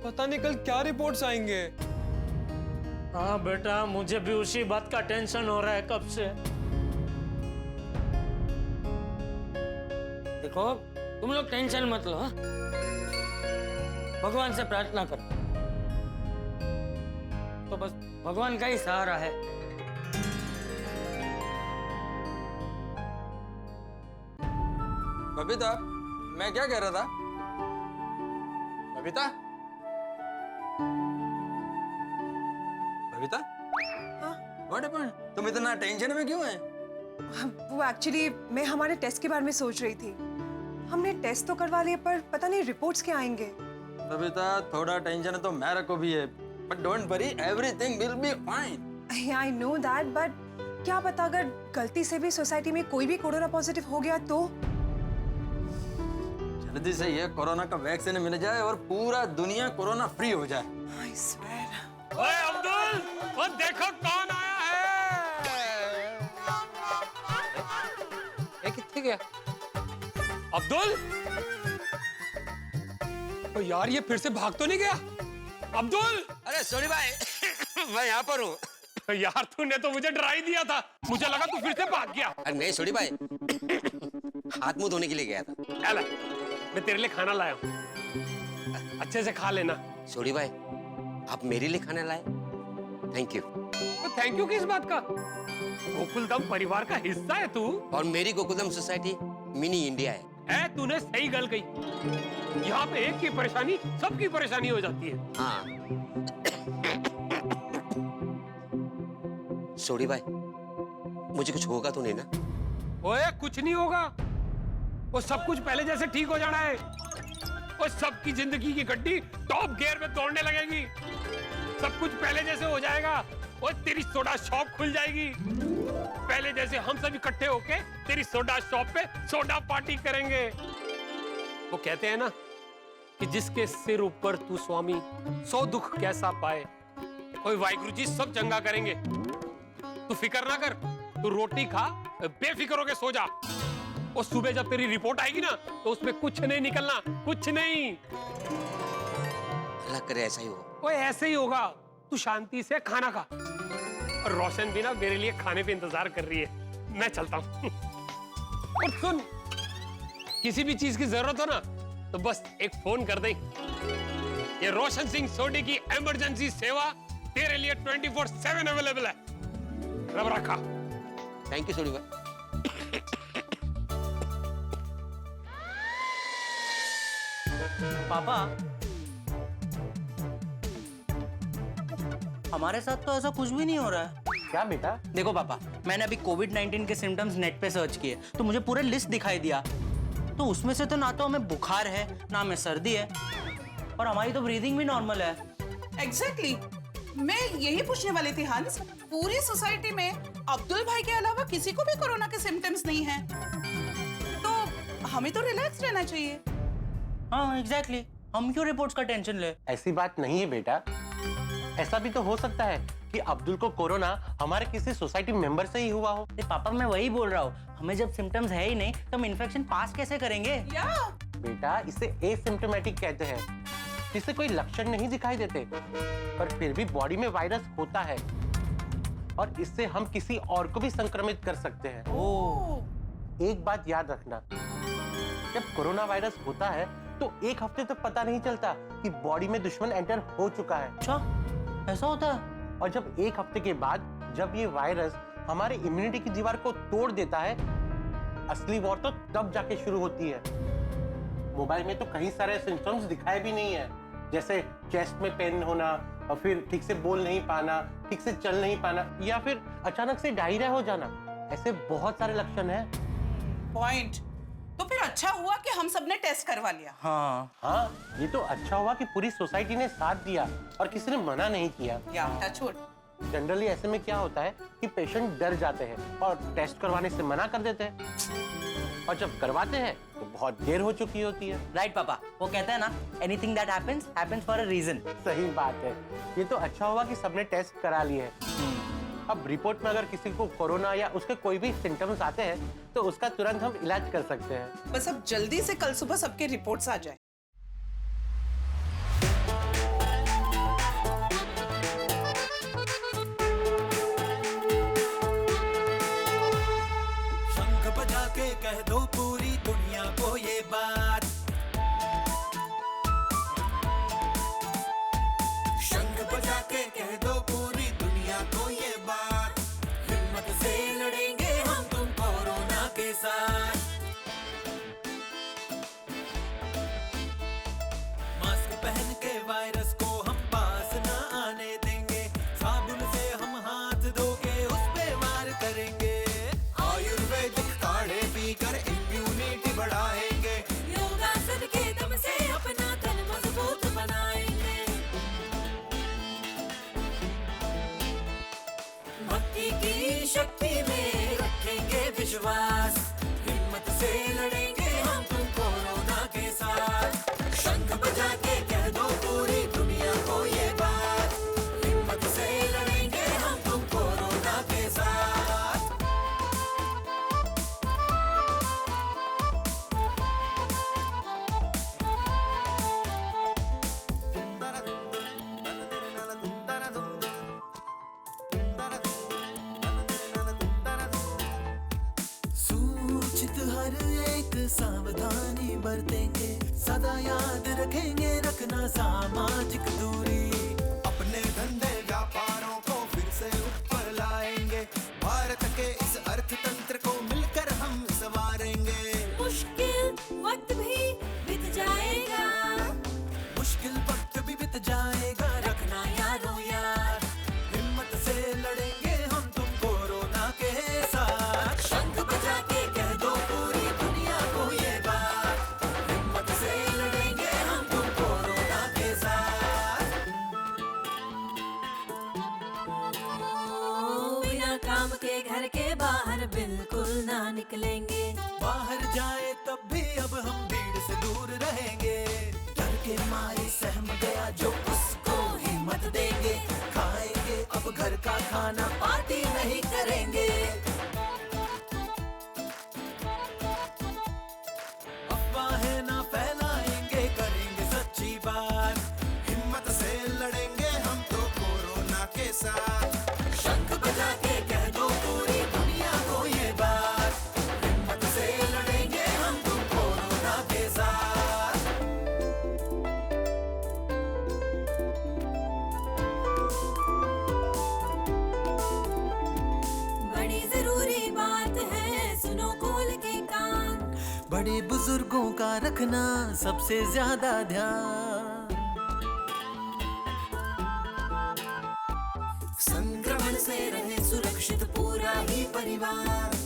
पता नहीं कल क्या रिपोर्ट्स आएंगे। हाँ बेटा, मुझे भी उसी बात का टेंशन हो रहा है कब से। देखो तुम लोग टेंशन मत लो, हाँ? भगवान से प्रार्थना करो, तो बस भगवान का ही सहारा है। बबीता, मैं क्या कह रहा था? बबीता? बबीता? What happened? तुम इतना टेंशन में क्यों हैं? वो एक्चुअली मैं हमारे टेस्ट के बारे में सोच रही थी। हमने टेस्ट तो करवा लिए पर पता नहीं रिपोर्ट्स क्या आएंगे। बबीता, थोड़ा टेंशन तो मेरे को भी है, but don't worry, everything will be fine. I know that, but क्या पता अगर गलती से भी सोसाइटी में कोई भी कोरोना पॉजिटिव हो गया तो? जल्दी से ये कोरोना का वैक्सीन मिल जाए और पूरा दुनिया कोरोना फ्री हो जाए। I swear. ओए अब्दुल, वो देखो कौन आया है। ये कितने गया? अब्दुल, ओ यार ये फिर से भाग तो नहीं गया? अब्दुल! अरे सॉरी भाई, मैं यहाँ पर हूँ। यार तूने तो मुझे डरा ही दिया था, मुझे लगा तू फिर से भाग गया। अरे नहीं सॉरी भाई, हाथ मुंह धोने के लिए गया था। अरे, मैं तेरे लिए खाना लाया हूँ, अच्छे से खा लेना। सॉरी भाई, आप मेरे लिए खाना लाए, थैंक यू। तो थैंक यू किस बात का? गोकुलधाम परिवार का हिस्सा है तू। और मेरी गोकुलधाम सोसाइटी मिनी इंडिया है। तूने सही गल कही, यहाँ पे एक की परेशानी सबकी परेशानी हो जाती है। हाँ सॉरी भाई, मुझे कुछ होगा तो नहीं ना? ओए कुछ नहीं होगा, वो सब कुछ पहले जैसे ठीक हो जाना है। वो सबकी जिंदगी की गड्डी टॉप गियर में दौड़ने लगेगी, सब कुछ पहले जैसे हो जाएगा। और तेरी सोडा शॉप खुल जाएगी, पहले जैसे हम सब इकट्ठे होके तेरी सोडा शॉप पे सोडा पार्टी करेंगे। वो कहते हैं ना कि जिसके सिर ऊपर तू स्वामी, 100 दुख कैसा पाए। ओए वाहिगुरु जी सब चंगा करेंगे, तू फिक्र ना कर, तू रोटी खा, बेफिक्र होके सो जा। और सुबह जब तेरी रिपोर्ट आएगी ना तो उसमें कुछ नहीं निकलना, कुछ नहीं। अल्लाह करे ऐसा ही हो। ओए ऐसे ही होगा, तू शांति से खाना खा। और रोशन भी ना मेरे लिए खाने पे इंतजार कर रही है, मैं चलता हूँ। और सुन, किसी भी चीज की जरूरत हो ना तो बस एक फोन कर दे। ये रोशन सिंह सोडी की इमरजेंसी सेवा तेरे लिए 24/7 अवेलेबल है। रब रखा। थैंक यू सोडी भाई। पापा, हमारे साथ तो ऐसा कुछ भी नहीं हो रहा है। क्या बेटा? देखो पापा, मैंने अभी कोविड-19 के सिम्टम्स नेट पे सर्च किए तो मुझे पूरे लिस्ट दिखाई दिया। तो उसमें से तो ना तो हमें बुखार है ना हमें सर्दी है, और हमारी तो ब्रीदिंग भी नॉर्मल है। एग्जैक्टली, मैं यही पूछने वाली थी हंस। पूरी सोसाइटी में अब्दुल भाई के अलावा किसी को भी कोरोना के सिम्टम्स नहीं है, तो हमें तो रिलैक्स रहना चाहिए। हाँ एग्जैक्टली, हम क्यों रिपोर्ट्स का टेंशन ले? ऐसी बात नहीं है बेटा, ऐसा भी तो हो सकता है कि अब्दुल को कोरोना हमारे किसी सोसाइटी मेंबर से ही हुआ हो। पापा मैं वही बोल रहा हूँ, हमें जब सिम्टम्स है ही नहीं तो हम इन्फेक्शन पास कैसे करेंगे? बेटा इसे एसिम्प्टोमेटिक कहते हैं, जिससे कोई लक्षण नहीं दिखाई देते पर फिर भी बॉडी में वायरस होता है और इससे हम किसी और को भी संक्रमित कर सकते हैं। एक बात याद रखना, जब कोरोना वायरस होता है तो एक हफ्ते तक पता नहीं चलता कि बॉडी में दुश्मन एंटर हो चुका है। अच्छा, ऐसा होता है? और जब एक हफ्ते के बाद जब ये वायरस हमारे इम्यूनिटी की दीवार को तोड़ देता है, असली वॉर तो तब जाके शुरू होती है। मोबाइल में तो कई सारे सिम्टम्स दिखाए भी नहीं है, जैसे चेस्ट में पेन होना और फिर ठीक से बोल नहीं पाना, ठीक से चल नहीं पाना, या फिर अचानक से डायरिया हो जाना। ऐसे बहुत सारे लक्षण हैं। पॉइंट। तो फिर अच्छा हुआ कि हम सबने टेस्ट करवा लिया। हाँ, ये तो अच्छा हुआ कि पूरी सोसाइटी ने साथ दिया और किसी ने मना नहीं किया। जनरली ऐसे में क्या होता है कि पेशेंट डर जाते हैं और टेस्ट करवाने से मना कर देते हैं, और जब करवाते हैं तो बहुत देर हो चुकी होती है। राइट पापा, वो कहते हैं ना, anything that happens happens for a reason. सही बात है, ये तो अच्छा हुआ कि सबने टेस्ट करा लिए हैं। अब रिपोर्ट में अगर किसी को कोरोना या उसके कोई भी सिम्टम्स आते हैं तो उसका तुरंत हम इलाज कर सकते हैं। बस अब जल्दी से कल सुबह सबके रिपोर्ट्स आ जाए। बजा के कह दो पूरी दुनिया को ये बात, हिम्मत से लड़ेंगे हम तुम कोरोना के साथ। मास्क पहन के वायरस को हम पास ना आने देंगे, साबुन से हम हाथ धो के उस पे वार करेंगे, आयुर्वेदिक काढ़े पीकर इम्यूनिटी बढ़ाएंगे, योगासन के दम से अपना तन मजबूत बनाएंगे। भक्ति की शक्ति में रखेंगे विश्वास, हिम्मत से लड़ेंगे हम तुम कोरोना के साथ। शंख बजा के कह दो पूरी दुनिया को ये बात, हिम्मत से लड़ेंगे हम तुम कोरोना के साथ। सूचित हर एक सावधानी बरतेंगे, सदा याद रखेंगे रखना सामाजिक दूरी, अपने धंधे व्यापारों को फिर से ऊपर लाएंगे, भारत के इस अर्थतंत्र को मिलकर हम संवारेंगे। मुश्किल वक्त भी बीत जाएगा, मुश्किल वक्त भी बीत जाएगा, रखना यारो यार, हिम्मत से लड़ेंगे हम तुम कोरोना के साथ। शंख बजा के कह दो पूरी दुनिया को ये बात, हिम्मत से लड़ेंगे हम तुम कोरोना के साथ। बिना काम के घर के बाहर बिल्कुल ना निकलेंगे, बाहर जाए तब भी अब हम भीड़ से दूर रहेंगे, डर के मारे सहम गया जो उसको हिम्मत देंगे, खाएंगे अब घर का खाना पार्टी नहीं करेंगे। अफवाहें ना फैलाएंगे करेंगे सच्ची बात, हिम्मत से लड़ेंगे हम तो कोरोना के साथ। शंख बजा के कह दो पूरी दुनिया को ये बात, हिम्मत से लड़ेंगे हम तुम कोरोना के साथ। बड़ी जरूरी बात है सुनो खोल के कान, बड़े बुजुर्गों का रखना सबसे ज्यादा ध्यान, संक्रमण से रहे सुरक्षित पूरा ही परिवार,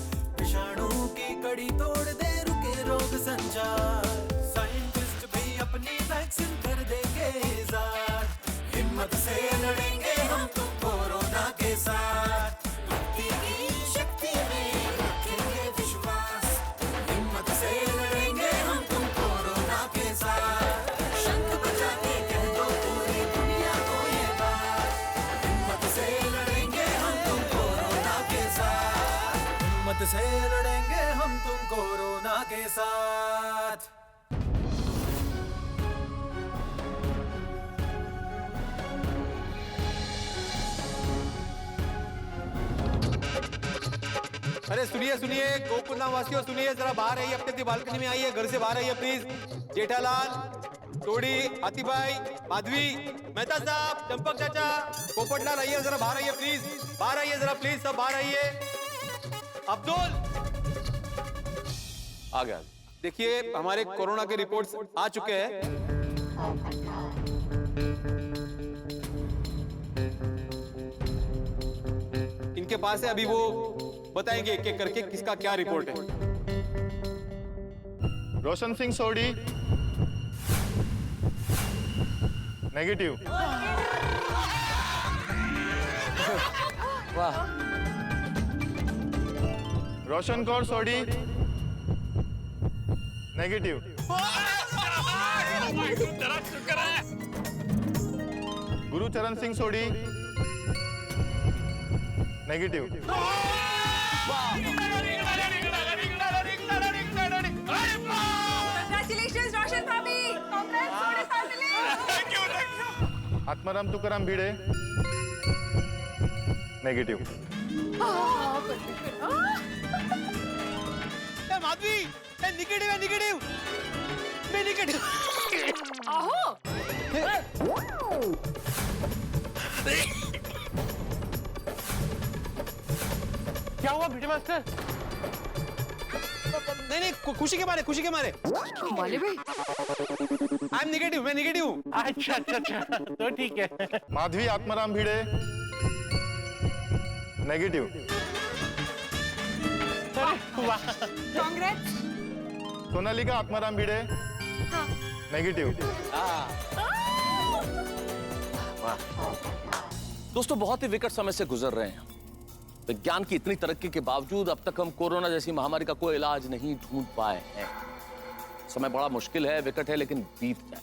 विषाणु की कड़ी तोड़ दे रुके रोग संचार, साइंटिस्ट भी अपनी वैक्सीन कर देंगे इजाद, हिम्मत से लड़ेंगे हम तुम कोरोना के साथ। भक्ति की शक्ति में रखेंगे विश्वास, हिम्मत से लड़ेंगे हम तुम कोरोना के साथ। शंख बजा के कह दो पूरी दुनिया को ये बात, हिम्मत से लड़ेंगे हम तुम कोरोना के साथ, हिम्मत से लड़ेंगे हम तुम कोरोना के साथ। अरे सुनिए सुनिए गोकुलधाम वासियों सुनिए, जरा बाहर आइए, अपनी बालकनी में आइए, घर से बाहर आइए प्लीज। जेठालाल, टोडी, हाथी भाई, माधवी, मेहता साहब, चंपक चाचा, पोपटलाल आइए, जरा बाहर आइए प्लीज, बाहर आइए जरा प्लीज, सब बाहर आइए। अब्दुल आ गया। देखिए हमारे कोरोना के रिपोर्ट्स आ चुके हैं, इनके पास है, अभी वो बताएंगे एक एक करके किसका क्या रिपोर्ट है। रोशन सिंह सोडी नेगेटिव। वाह। रोशन कौर सोडी नेगेटिव। शुक्र है। गुरुचरण सिंह सोडी negative. Congratulations, Roshan Bhabhi. Congrats, Sode family. Thank you, thank you. Atmaram Tukaram Bhide negative. Madhavi negative है, नेगेटिव, मैं नेगेटिव। आहो क्या हुआ भिटे मास्टर? नहीं, खुशी के मारे माले भाई, आई एम नेगेटिव, मैं नेगेटिव हूँ। अच्छा, तो ठीक है। माधवी आत्माराम भिड़े नेगेटिव। कांग्रेस। सोनालिका आत्माराम भिड़े नेगेटिव। दोस्तों, बहुत ही विकट समय से गुजर रहे हैं। विज्ञान की इतनी तरक्की के बावजूद अब तक हम कोरोना जैसी महामारी का कोई इलाज नहीं ढूंढ पाए हैं। समय बड़ा मुश्किल है, विकट है, लेकिन बीत जाए।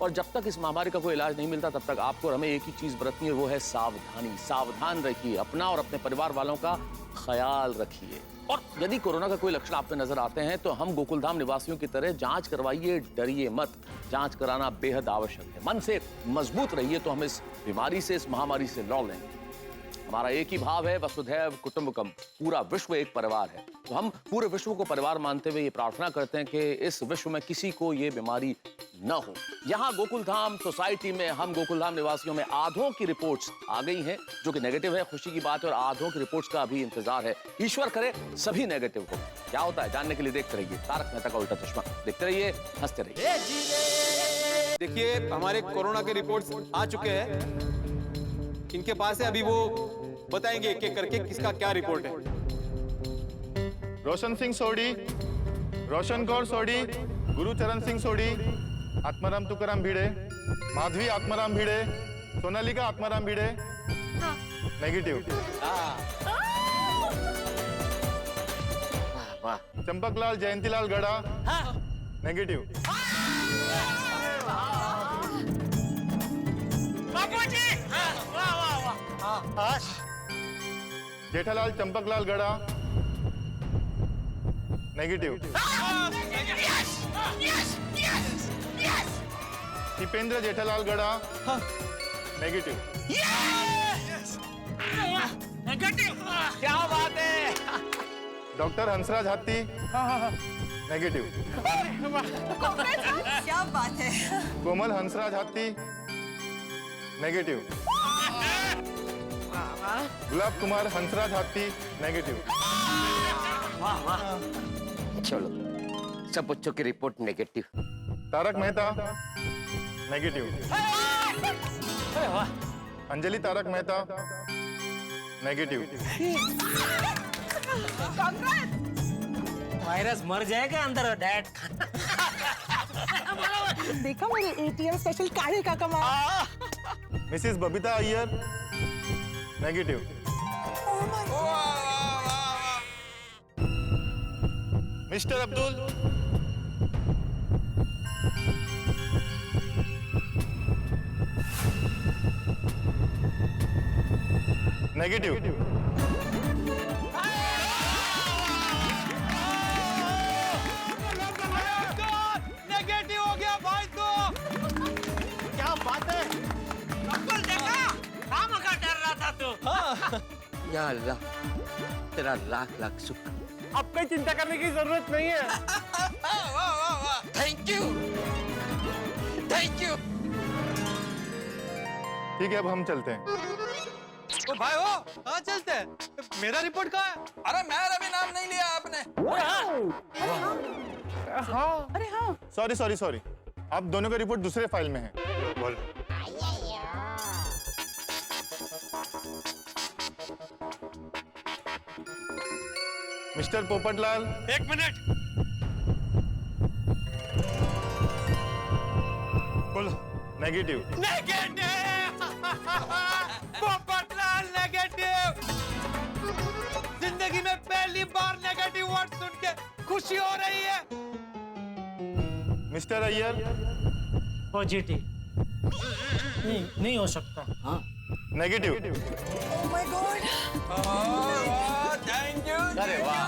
और जब तक इस महामारी का कोई इलाज नहीं मिलता, तब तक आपको और हमें एक ही चीज बरतनी है, वो है सावधानी। सावधान रहिए, अपना और अपने परिवार वालों का ख्याल रखिए। और यदि कोरोना का कोई लक्षण आप पे नजर आते हैं तो हम गोकुलधाम निवासियों की तरह जांच करवाइए, डरिए मत। जांच कराना बेहद आवश्यक है। मन से मजबूत रहिए तो हम इस बीमारी से, इस महामारी से लड़ लेंगे। हमारा एक ही भाव है, वसुधैव कुटुंबकम। पूरा विश्व एक परिवार है। तो हम पूरे विश्व को परिवार मानते हुए ये प्रार्थना करते हैं कि इस विश्व में किसी को ये बीमारी न हो। यहाँ गोकुलधाम सोसाइटी में हम गोकुलधाम निवासियों में आधों की रिपोर्ट्स आ गई हैं, जो कि नेगेटिव है। खुशी की बात है, और आधों की रिपोर्ट्स का अभी इंतजार है। ईश्वर करे सभी नेगेटिव हो। क्या होता है जानने के लिए देखते रहिए तारक मेहता का उल्टा चश्मा। देखते रहिए, हंसते रहिए। देखिए, हमारे कोरोना के रिपोर्ट्स आ चुके हैं। इनके पास है, अभी वो बताएंगे एक एक करके किसका क्या रिपोर्ट है। रोशन सिंह सोडी, रोशन कौर सोडी, गुरुचरण सिंह सोडी, आत्माराम तुकाराम भिड़े, माधवी आत्माराम भिड़े, सोनालिका आत्माराम भिड़े नेगेटिव। चंपकलाल जयंतीलाल गड़ा नेगेटिव। जेठालाल चंपकलाल गड़ा नेगेटिव। दीपेंद्र जेठालाल गड़ा नेगेटिव। क्या बात है। डॉक्टर हंसराज हाथी नेगेटिव। क्या बात है। कोमल हंसराज हाथी नेगेटिव। गुलाब कुमार हंसराज हाथी नेगेटिव। चलो, सब बच्चों की report negative. Tarak Mehta negative. Anjali Tarak Mehta negative. Virus मर जाएगा अंदर डैड। देखा मेरे एटीएम स्पेशल काढ़े का कमाल। Mrs Babita Iyer negative. Mister Abdul negative. Negative हो गया भाई। तो क्या बात है। अब्दुल देखा, काम का डर रहा था तू। या अल्लाह, तेरा लाख लाख शुक्र। अब कोई चिंता करने की जरूरत नहीं है। Thank you, thank you. ठीक है, अब हम चलते हैं। तो भाई हो कहाँ चलते हैं? मेरा रिपोर्ट कहाँ है? अरे मेरा भी नाम नहीं लिया आपने। अरे हाँ। सॉरी, आप दोनों का रिपोर्ट दूसरे फाइल में है। बोल। मिस्टर पोपटलाल। एक मिनट। बोलो। नेगेटिव। पोपटलाल नेगेटिव। जिंदगी में पहली बार नेगेटिव वर्ड सुन के खुशी हो रही है। Mister Iyer positive. नहीं हो सकता। हाँ negative. Oh my God. Thank you. अरे वाह,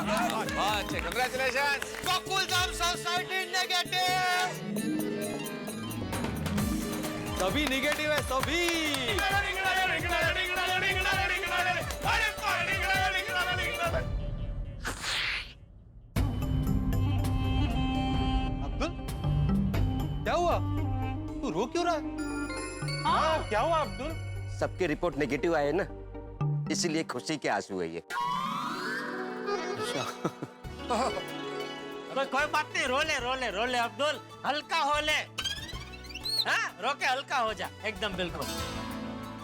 कांग्रेचुलेशन। Gokuldham society negative. सभी नेगेटिव है, सभी। अब्दुल, क्या हुआ? तू रो क्यों रहा है? हाँ, क्या हुआ अब्दुल? सबके रिपोर्ट नेगेटिव आए ना, इसलिए खुशी के आंसू है ये। कोई बात नहीं, रोले अब्दुल, हल्का हो ले। हाँ, रोके हल्का हो जा, एकदम बिल्कुल।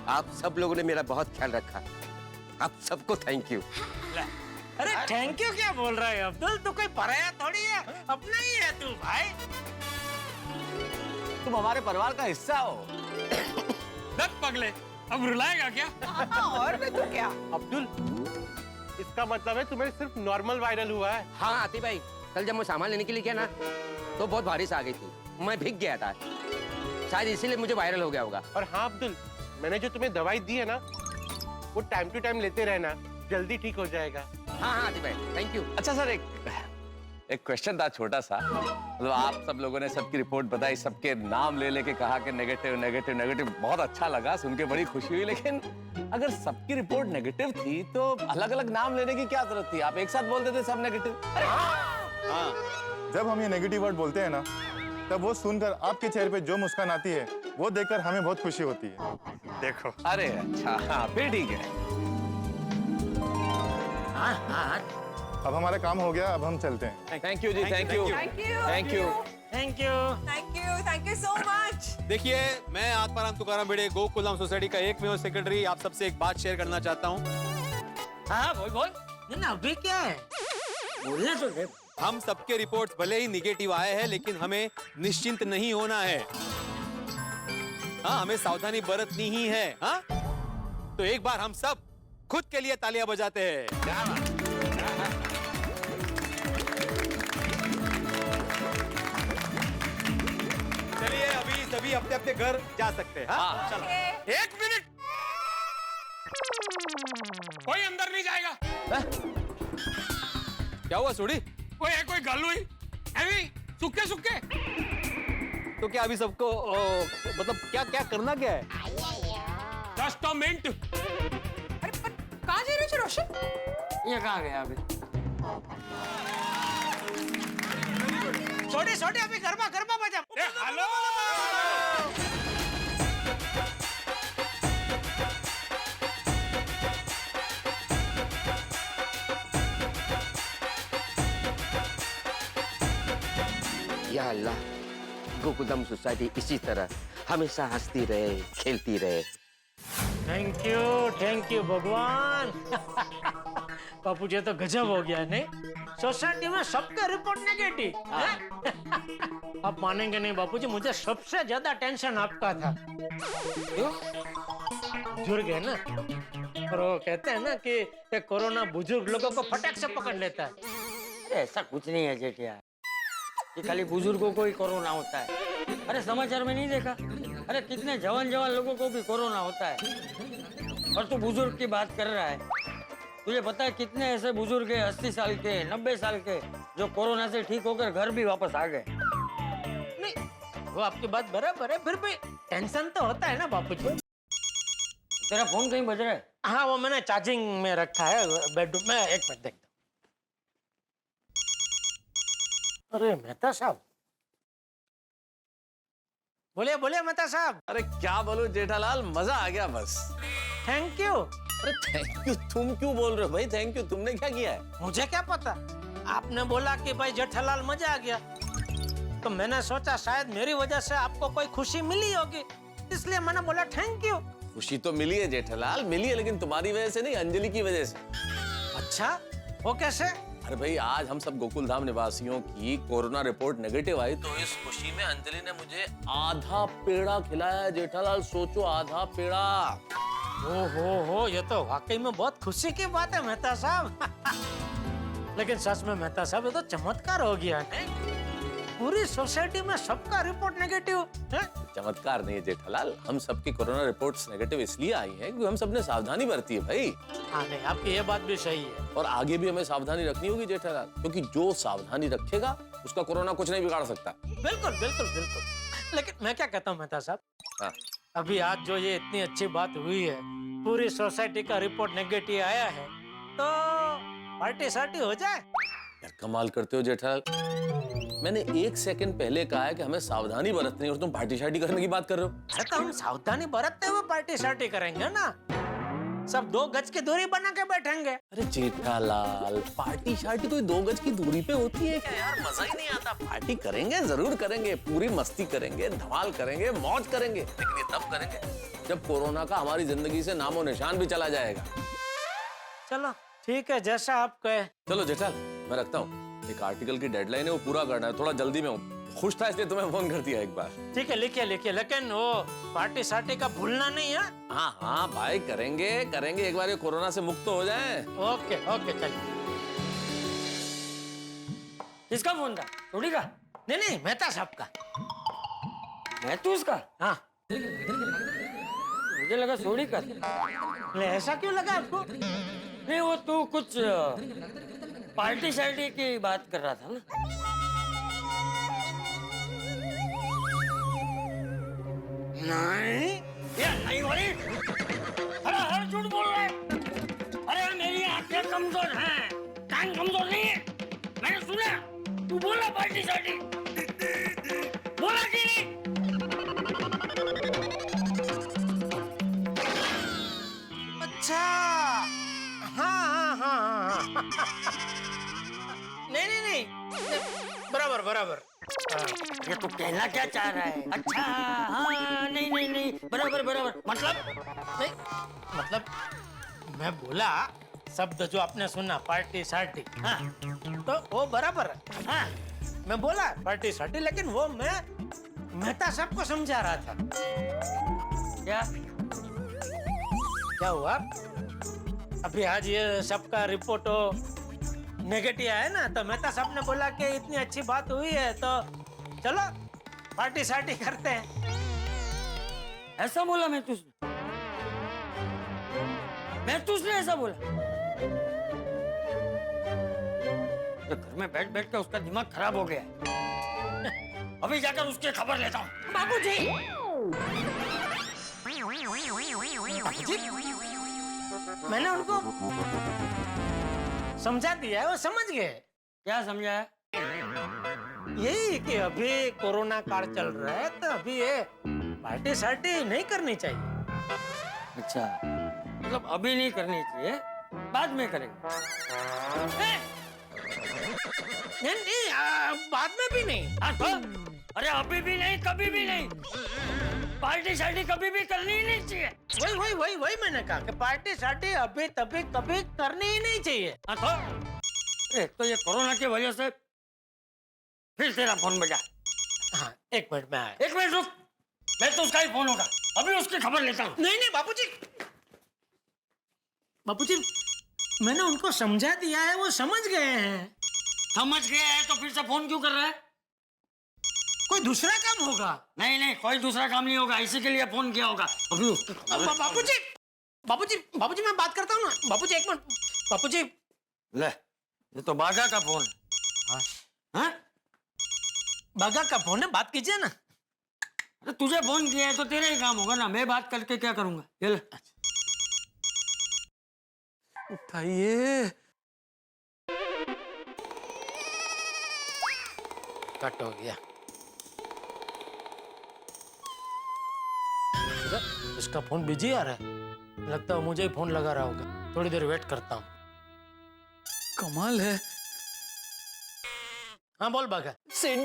आप सब लोगों ने मेरा बहुत ख्याल रखा, आप सबको थैंक यू। अरे थैंक यू क्या बोल रहा है अब्दुल, तू कोई पराया थोड़ी है, अपना ही है तू भाई। तुम हमारे परिवार का हिस्सा हो। दत्त पगले, अब रुलाएगा क्या? और मैं तो क्या? अब्दुल, इसका मतलब है तुम्हें सिर्फ नॉर्मल वायरल हुआ है? हाँ आती भाई, कल जब मैं सामान लेने के लिए गया ना, तो बहुत बारिश आ गई थी, मैं भीग गया था, शायद इसीलिए मुझे वायरल हो गया होगा। और हाँ अब्दुल, मैंने जो तुम्हें दवाई दी है ना, वो टाइम टू टाइम लेते रहना, जल्दी ठीक हो जाएगा। हाँ हाँ आती भाई, थैंक यू। अच्छा सर, एक क्वेश्चन था छोटा सा। मतलब आप सब लोगों ने सबकी रिपोर्ट बताई, सबके नाम ले लेके कहा कि नेगेटिव नेगेटिव नेगेटिव, बहुत अच्छा लगा, सुन के बड़ी खुशी हुई। लेकिन अगर सबकी रिपोर्ट नेगेटिव थी तो अलग अलग नाम लेने की क्या जरूरत थी? आप एक साथ बोल देते सब नेगेटिव। हाँ, जब हम ये नेगेटिव वर्ड बोलते हैं ना, तब वो सुनकर आपके चेहरे पे जो मुस्कान आती है, वो देखकर हमें बहुत खुशी होती है। देखो। अरे अच्छा, हाँ फिर ठीक है। अब हमारा काम हो गया, अब हम चलते हैं। थैंक यू जी, thank you, thank you, thank you so much. देखिए, मैं आत्माराम तुकाराम भिड़े, गोकुलधाम सोसाइटी का एकमेव सेक्रेटरी, आप सबसे एक बात शेयर करना चाहता हूँ। हाँ बोल। ना अभी क्या है, बोलना तो दे। हम सबके रिपोर्ट्स भले ही निगेटिव आए हैं, लेकिन हमें निश्चिंत नहीं होना है। हाँ, हमें सावधानी बरतनी ही है। हाँ, तो एक बार हम सब खुद के लिए तालियां बजाते हैं। चलिए, अभी सभी अपने अपने घर जा सकते हैं। हाँ, चलो। एक मिनट, कोई अंदर नहीं जाएगा। क्या हुआ सोडी? कोई गल हुई? ऐवी सुक्के तो क्या अभी सबको मतलब क्या करना क्या है? Just a minute. कहाँ जा रहे हो रोशन? ये कहाँ गया अभी? छोटे अभी गरबा बजा। हेलो, या अल्लाह, गोकुलधाम सोसाइटी इसी तरह हमेशा हंसती रहे, खेलती रहे। थैंक यू भगवान। बापू जी तो गजब हो गया नहीं? सोसाइटी में सबका रिपोर्ट नेगेटिव। आप मानेंगे नहीं बापू जी, मुझे सबसे ज्यादा टेंशन आपका था। क्यों? बुजुर्ग है ना, और वो कहते हैं ना कि कोरोना बुजुर्ग लोगों को फटाक से पकड़ लेता है। अरे ऐसा कुछ नहीं है जेठिया, कि खाली बुजुर्गों को ही कोरोना होता है। अरे समाचार में नहीं देखा? अरे कितने जवान लोगों को भी कोरोना होता है, और तू बुजुर्ग की बात कर रहा है। तुझे पता है कितने ऐसे बुजुर्ग हैं 80 साल के, 90 साल के, जो कोरोना से ठीक होकर घर भी वापस आ गए। नहीं, वो आपकी बात बराबर है, फिर भी टेंशन तो होता है ना बापू जी। तेरा फोन कहीं बज रहा है? हाँ, वो मैंने चार्जिंग में रखा है बेडरूम में। एक मिनट देखता। अरे मेहता साहब, बोलिए मेहता साहब। अरे क्या बोलूं जेठालाल, मजा आ गया बस। Thank you. अरे थैंक यू तुम क्यों बोल रहे हो भाई? थैंक यू तुमने क्या किया है? मुझे क्या पता, आपने बोला कि भाई जेठालाल मजा आ गया, तो मैंने सोचा शायद मेरी वजह से आपको कोई खुशी मिली होगी, इसलिए मैंने बोला थैंक यू। खुशी तो मिली है जेठालाल, मिली है, लेकिन तुम्हारी वजह से नहीं, अंजलि की वजह से। अच्छा, वो कैसे? अरे भाई, आज हम सब गोकुलधाम निवासियों की कोरोना रिपोर्ट नेगेटिव आई, तो इस खुशी में अंजलि ने मुझे आधा पेड़ा खिलाया जेठालाल। सोचो, आधा पेड़ा। हो, ये तो वाकई में बहुत खुशी की बात है मेहता साहब। लेकिन सच में मेहता साहब, ये तो चमत्कार हो गया नहीं? पूरी सोसाइटी में सबका रिपोर्ट नेगेटिव है? चमत्कार नहीं है जेठालाल, हम सबकी कोरोना रिपोर्ट्स नेगेटिव इसलिए आई हैं क्योंकि हम सबने सावधानी बरती है भाई। हाँ नहीं, आपकी ये बात भी सही है, और आगे भी हमें सावधानी रखनी होगी जेठालाल, क्योंकि जो सावधानी रखेगा उसका कोरोना कुछ नहीं बिगाड़ सकता। बिल्कुल। लेकिन मैं क्या कहता हूँ मेहता साहब, हाँ। अभी आज जो ये इतनी अच्छी बात हुई है, पूरी सोसाइटी का रिपोर्ट नेगेटिव आया है, तो पार्टी सार्टी हो जाए। यार कमाल करते हो जेठालाल, मैंने 1 सेकंड पहले कहा है कि हमें सावधानी बरतनी है और तुम पार्टी शार्टी करने की बात कर रहे हो। अरे तो हम सावधानी बरतते हुए पार्टी शार्टी करेंगे ना, सब 2 गज की दूरी बना के बैठेंगे। अरे जेठालाल, पार्टी शार्टी कोई 2 गज की दूरी पे होती है क्या यार? मजा ही नहीं आता। पार्टी करेंगे, जरूर करेंगे, पूरी मस्ती करेंगे, धमाल करेंगे, मौज करेंगे, लेकिन ये तब करेंगे जब कोरोना का हमारी जिंदगी से नामो निशान भी चला जाएगा। चलो ठीक है, जैसा आप कहे। चलो जेठाल, मैं रखता हूँ। एक आर्टिकल की डेडलाइन है, वो पूरा करना है, थोड़ा जल्दी में हूँ। खुश था इसलिए तुम्हें फोन कर दिया एक बार। ठीक है, लिखिए लिखिए, लेकिन वो पार्टी शार्टी का भूलना नहीं है। हाँ हाँ भाई, करेंगे करेंगे, एक बार ये कोरोना से मुक्त हो जाए। ओके ओके, चलिए। किसका फोन था? थोड़ी का? नहीं नहीं, मेहता साहब का। महतूस का? हाँ। मुझे लगा सोडी का। ऐसा क्यों लगा आपको? नहीं, वो तू कुछ पार्टी शार्टी की बात कर रहा था ना। नहीं, ये नहीं वाली। अरे हर झूठ बोल रहा है। अरे मेरी आंखें कमजोर हैं, कान कमजोर नहीं है। मैंने सुना तू बोला पार्टी शार्टी, बोला कि नहीं? अच्छा, हाँ हाँ हाँ हाँ। नहीं नहीं नहीं, बराबर बराबर। ये तू कहना क्या चाह रहा है? अच्छा हाँ, नहीं नहीं नहीं, बराबर बराबर, मतलब नहीं, मतलब मैं बोला शब्द जो आपने सुना, पार्टी शार्टी, हाँ, तो वो बराबर है। हाँ, मैं बोला पार्टी शार्टी, लेकिन वो मैं मेहता साहब को समझा रहा था। क्या हुआ? अभी आज ये सबका रिपोर्ट नेगेटिव है ना, तो मेहता साहब ने बोला कि इतनी अच्छी बात हुई है तो चलो पार्टी शार्टी करते हैं। ऐसा बोला महतूस ने? महतूस ने ऐसा बोला? तो घर में बैठ बैठ के उसका दिमाग खराब हो गया। अभी जाकर उसकी खबर लेता हूँ। बाबूजी, मैंने उनको समझा दिया है, वो समझ गए। क्या समझाया? यही कि अभी कोरोना काल चल रहा है, तो अभी ये पार्टी शार्टी नहीं करनी चाहिए। अच्छा, मतलब अभी नहीं करनी चाहिए, बाद में करेंगे। नहीं नहीं, बाद में भी नहीं। अरे अभी भी नहीं, कभी भी नहीं। पार्टी शार्टी कभी भी करनी ही नहीं चाहिए। वही वही वही वही मैंने कहा कि पार्टी शार्टी अभी तभी कभी करनी ही नहीं चाहिए। एक तो ये कोरोना की वजह से फिर तेरा फोन बजा। हाँ, 1 मिनट में आया। 1 मिनट रुक, मैं तो उसका ही फोन होगा, अभी उसकी खबर लेता हूँ। नहीं नहीं बाबूजी, बाबूजी मैंने उनको समझा दिया है, वो समझ गए हैं। समझ गए हैं तो फिर से फोन क्यों कर रहा है? कोई दूसरा काम होगा। नहीं नहीं, कोई दूसरा काम नहीं होगा, इसी के लिए फोन किया होगा। अभी उसकी बाबूजी बाबूजी बाबूजी मैं बात करता हूँ ना। बाबूजी 1 मिनट। बाबूजी ले, ये तो बागा का फोन है। हाँ? बागा का फोन है, बात कीजिए ना। अरे तुझे फोन किया है तो तेरा ही काम होगा ना, मैं बात करके क्या करूंगा? ये ले। उठाइए। कट हो गया। इसका फोन बिजी आ रहा है, लगता है मुझे ही फोन लगा रहा होगा। थोड़ी देर वेट करता हूँ। कमाल है। हाँ बोल बागा। सेठ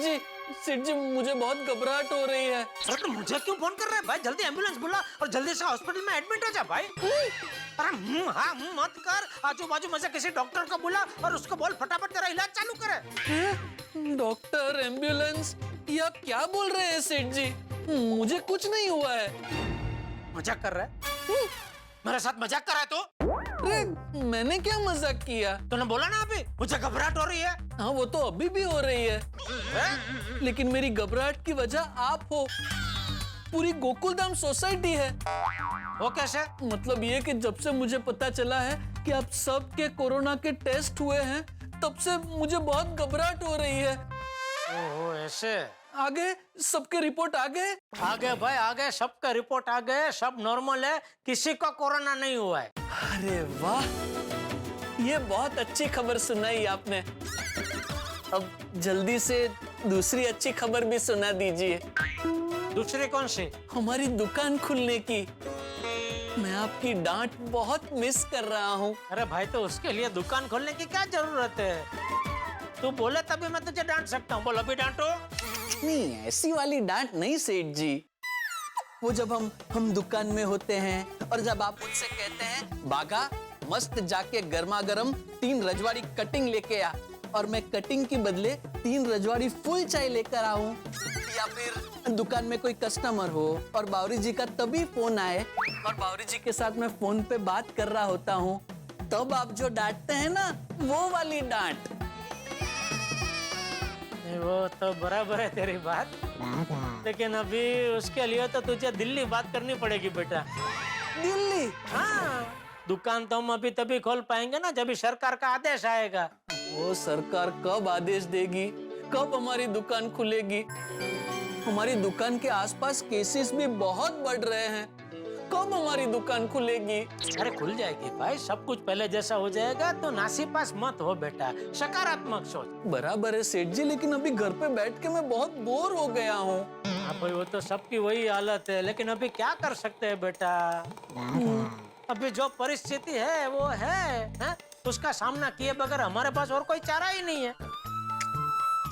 जी मुझे बहुत घबराहट हो रही है। अरे तो मुझे क्यों फोन कर रहा है भाई? जल्दी एम्बुलेंस बुला और जल्दी से हॉस्पिटल में एडमिट हो जा भाई। अरे हाँ मत कर, आजू बाजू में से किसी डॉक्टर को बुला और उसको बोल फटाफट तेरा इलाज चालू करे। डॉक्टर, एम्बुलेंस, ये आप क्या बोल रहे हैं सेठ जी? मुझे कुछ नहीं हुआ है। मजाक कर रहा है? मेरे साथ मजाक कर रहा है तो? अरे मैंने क्या मजाक किया? तूने बोला ना अभी मुझे घबराहट हो रही है। हाँ वो तो अभी भी हो रही है, लेकिन मेरी घबराहट की वजह आप हो। पूरी गोकुलधाम सोसाइटी है। वो कैसे? मतलब ये कि जब से मुझे पता चला है कि आप सबके कोरोना के टेस्ट हुए हैं, तब से मुझे बहुत घबराहट हो रही है। ओहो ऐसे? आगे सबके रिपोर्ट आ गए? आ गए भाई, आ गए, सबका रिपोर्ट आ गए, सब नॉर्मल है, किसी को कोरोना नहीं हुआ है। अरे वाह, ये बहुत अच्छी खबर सुनाई आपने। अब जल्दी से दूसरी अच्छी खबर भी सुना दीजिए। दूसरे कौन से? हमारी दुकान खुलने की। मैं आपकी डांट बहुत मिस कर रहा हूँ। अरे भाई, तो उसके लिए दुकान खोलने की क्या जरूरत है? तू बोले तभी मैं तुझे डांट सकता हूँ। बोल, अभी डांटो। नहीं, ऐसी वाली डांट नहीं सेठ जी। वो जब हम दुकान में होते हैं और जब आप मुझसे कहते हैं बागा मस्त जाके गर्मा गर्म 3 रजवाड़ी कटिंग लेके आ, और मैं कटिंग के बदले 3 रजवाड़ी फुल चाय लेकर आऊं, या फिर दुकान में कोई कस्टमर हो और बावरी जी का तभी फोन आए और बावरी जी के साथ मैं फोन पे बात कर रहा होता हूँ, तब आप जो डांटते हैं ना, वो वाली डांट। वो तो बराबर है तेरी बात, लेकिन अभी उसके लिए तो तुझे दिल्ली बात करनी पड़ेगी बेटा। दिल्ली? हाँ, दुकान तो हम अभी तभी खोल पाएंगे ना जब सरकार का आदेश आएगा। वो सरकार कब आदेश देगी, कब हमारी दुकान खुलेगी? हमारी दुकान के आसपास केसेस भी बहुत बढ़ रहे हैं, कब हमारी दुकान खुलेगी? अरे खुल जाएगी भाई, सब कुछ पहले जैसा हो जाएगा। तो नासीपास मत हो बेटा, सकारात्मक सोच। बराबर है सेठ जी, लेकिन अभी घर पे बैठ के मैं बहुत बोर हो गया हूँ। हाँ भाई, वो तो सबकी वही हालत है, लेकिन अभी क्या कर सकते हैं बेटा? अभी जो परिस्थिति है वो है? उसका सामना किए बगैर हमारे पास और कोई चारा ही नहीं है।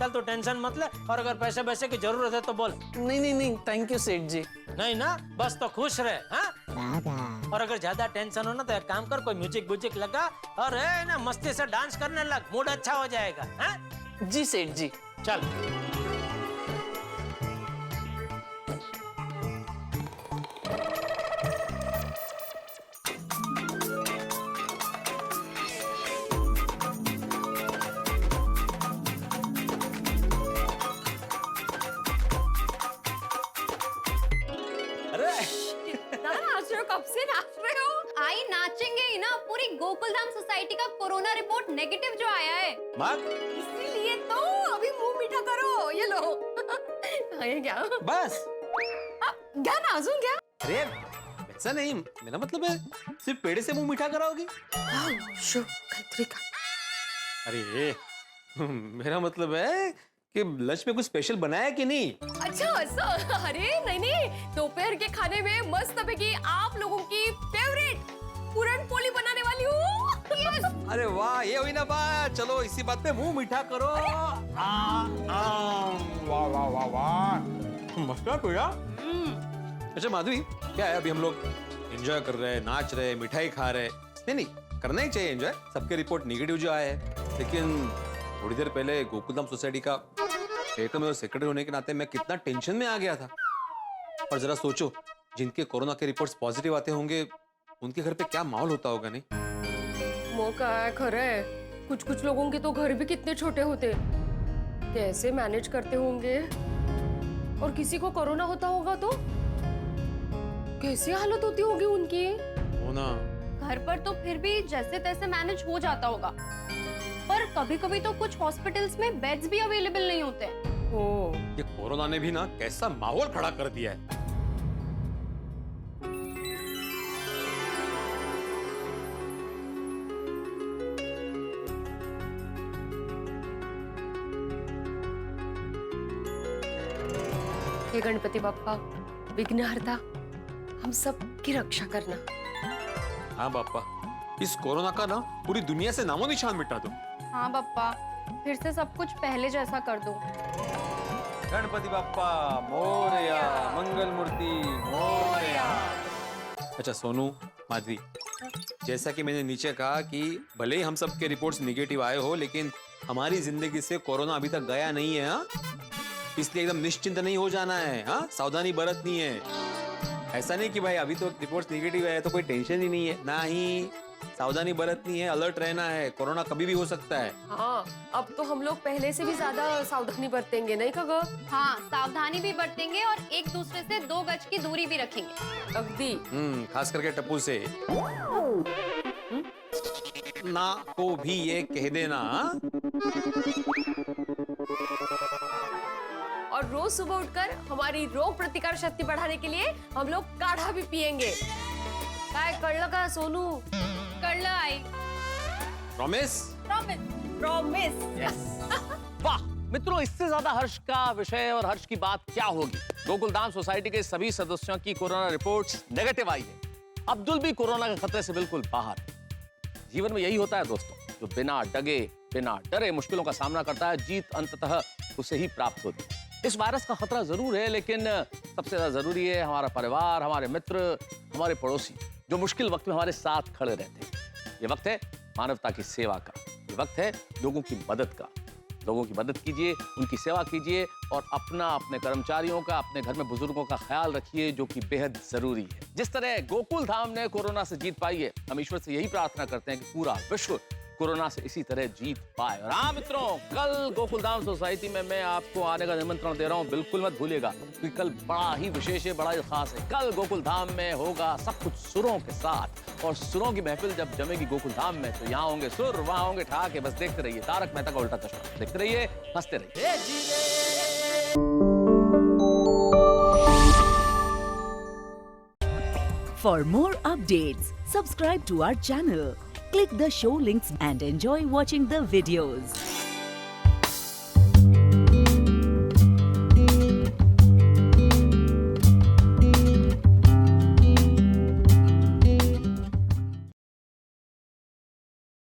चल तू टेंशन मत ले, और अगर पैसे वैसे की जरूरत है तो बोल। नहीं, थैंक यू सेठ जी। नहीं ना, बस तो खुश रहे। हाँ? और अगर ज्यादा टेंशन हो ना तो एक काम कर, कोई म्यूजिक व्यूजिक लगा और ना मस्ती से डांस करने लग, मूड अच्छा हो जाएगा। हाँ? जी सेठ जी। चल। कब से नाच रहे हो? आई नाचेंगे ही ना, पूरी गोकुलधाम सोसाइटी का कोरोना रिपोर्ट नेगेटिव जो आया है। इसीलिए तो अभी मुंह मीठा करो, ये लो। ये क्या? बस क्या नाचूं क्या? अरे ऐसा नहीं, मेरा मतलब है सिर्फ पेड़े से मुंह मीठा कराओगी? अरे मेरा मतलब है कि लंच में कुछ स्पेशल बनाया कि नहीं? अच्छा ऐसा? अरे नहीं, दोपहर के खाने में मस्त पैकी आप लोगों की फेवरेट पूरन पोली बनाने वाली हूँ। अरे वाह, ये हुई ना बात। चलो इसी बात पे मुंह मीठा करो। वाह वाह वाह वाह, मस्त है यार। अच्छा माधवी, क्या है, अभी हम लोग एंजॉय कर रहे हैं, नाच रहे हैं, मिठाई खा रहे हैं। नहीं, करना ही चाहिए एंजॉय। सबके रिपोर्ट निगेटिव जो आए हैं, लेकिन थोड़ी देर पहले गोकुलधाम सोसाइटी का में सेक्रेटरी होने के नाते मैं कितना टेंशन में आ गया था। और जरा सोचो, जिनके कोरोना के रिपोर्ट्स पॉजिटिव आते होंगे, उनके घर पे क्या माहौल होता होगा। नहीं मौका है, खरा है। कुछ लोगों के तो घर भी कितने छोटे होते, कैसे मैनेज करते होंगे। और किसी को कोरोना होता होगा तो कैसी हालत होती होगी उनकी। होना घर पर तो फिर भी जैसे तैसे मैनेज हो जाता होगा, पर कभी-कभी तो कुछ हॉस्पिटल्स में बेड्स भी अवेलेबल नहीं होते। ये कोरोना ने भी ना कैसा माहौल खड़ा कर दिया है। हे गणपति बप्पा, विघ्नहर्ता, हम सब की रक्षा करना। हाँ बापा, इस कोरोना का ना पूरी दुनिया से नामो निशान मिटा दो। हाँ बप्पा, फिर से सब कुछ पहले जैसा कर दो। गणपति बप्पा मोरया, मंगल मूर्ति मोरया। अच्छा सोनू, माधवी, जैसा कि मैंने नीचे कहा कि भले ही हम सब के रिपोर्ट्स निगेटिव आए हो, लेकिन हमारी जिंदगी से कोरोना अभी तक गया नहीं है। हाँ, इसलिए एकदम निश्चिंत नहीं हो जाना है। हाँ, सावधानी बरतनी है। ऐसा नहीं कि भाई अभी तो रिपोर्ट्स निगेटिव है तो कोई टेंशन ही नहीं है, ना ही। सावधानी बरतनी है, अलर्ट रहना है, कोरोना कभी भी हो सकता है। हाँ, अब तो हम लोग पहले से भी ज्यादा सावधानी बरतेंगे, नहीं कगा? हाँ, सावधानी भी बरतेंगे और एक दूसरे से 2 गज की दूरी भी रखेंगे। अगदी। खास करके टप्पू से ना को भी ये कह देना। और रोज सुबह उठकर हमारी रोग प्रतिकार शक्ति बढ़ाने के लिए हम लोग काढ़ा भी पिएंगे। काय कळलं का सोनू? कळलं आई। प्रॉमिस? प्रॉमिस। वाह मित्रों, इससे ज्यादा हर्ष का विषय और हर्ष की बात क्या होगी। गोकुलधाम सोसाइटी के सभी सदस्यों की कोरोना रिपोर्ट्स नेगेटिव आई है। अब्दुल भी कोरोना के खतरे से बिल्कुल बाहर है। जीवन में यही होता है दोस्तों, जो बिना डगे बिना डरे मुश्किलों का सामना करता है, जीत अंततः उसे ही प्राप्त होती है। इस वायरस का खतरा जरूर है, लेकिन सबसे ज्यादा जरूरी है हमारा परिवार, हमारे मित्र, हमारे पड़ोसी, जो मुश्किल वक्त में हमारे साथ खड़े रहते हैं। ये वक्त है मानवता की सेवा का, ये वक्त है लोगों की मदद का। लोगों की मदद कीजिए, उनकी सेवा कीजिए और अपने कर्मचारियों का, अपने घर में बुजुर्गों का ख्याल रखिए, जो कि बेहद जरूरी है। जिस तरह गोकुल धाम ने कोरोना से जीत पाई है, हम ईश्वर से यही प्रार्थना करते हैं कि पूरा विश्व कोरोना से इसी तरह जीत पाए। और हाँ मित्रों, कल गोकुलधाम सोसाइटी में मैं आपको आने का निमंत्रण दे रहा हूँ, बिल्कुल मत भूलिएगा, क्योंकि कल बड़ा ही विशेष है, बड़ा ही खास है। कल गोकुलधाम में होगा सब कुछ सुरों के साथ, और सुरों की महफिल जब जमेगी गोकुलधाम में, तो यहाँ होंगे सुर, वहाँ होंगे ठहाके। बस देखते रहिए तारक मेहता का उल्टा चश्मा, देखते रहिए, हंसते रहिए। For more updates, subscribe to our channel, click the show links and enjoy watching the videos.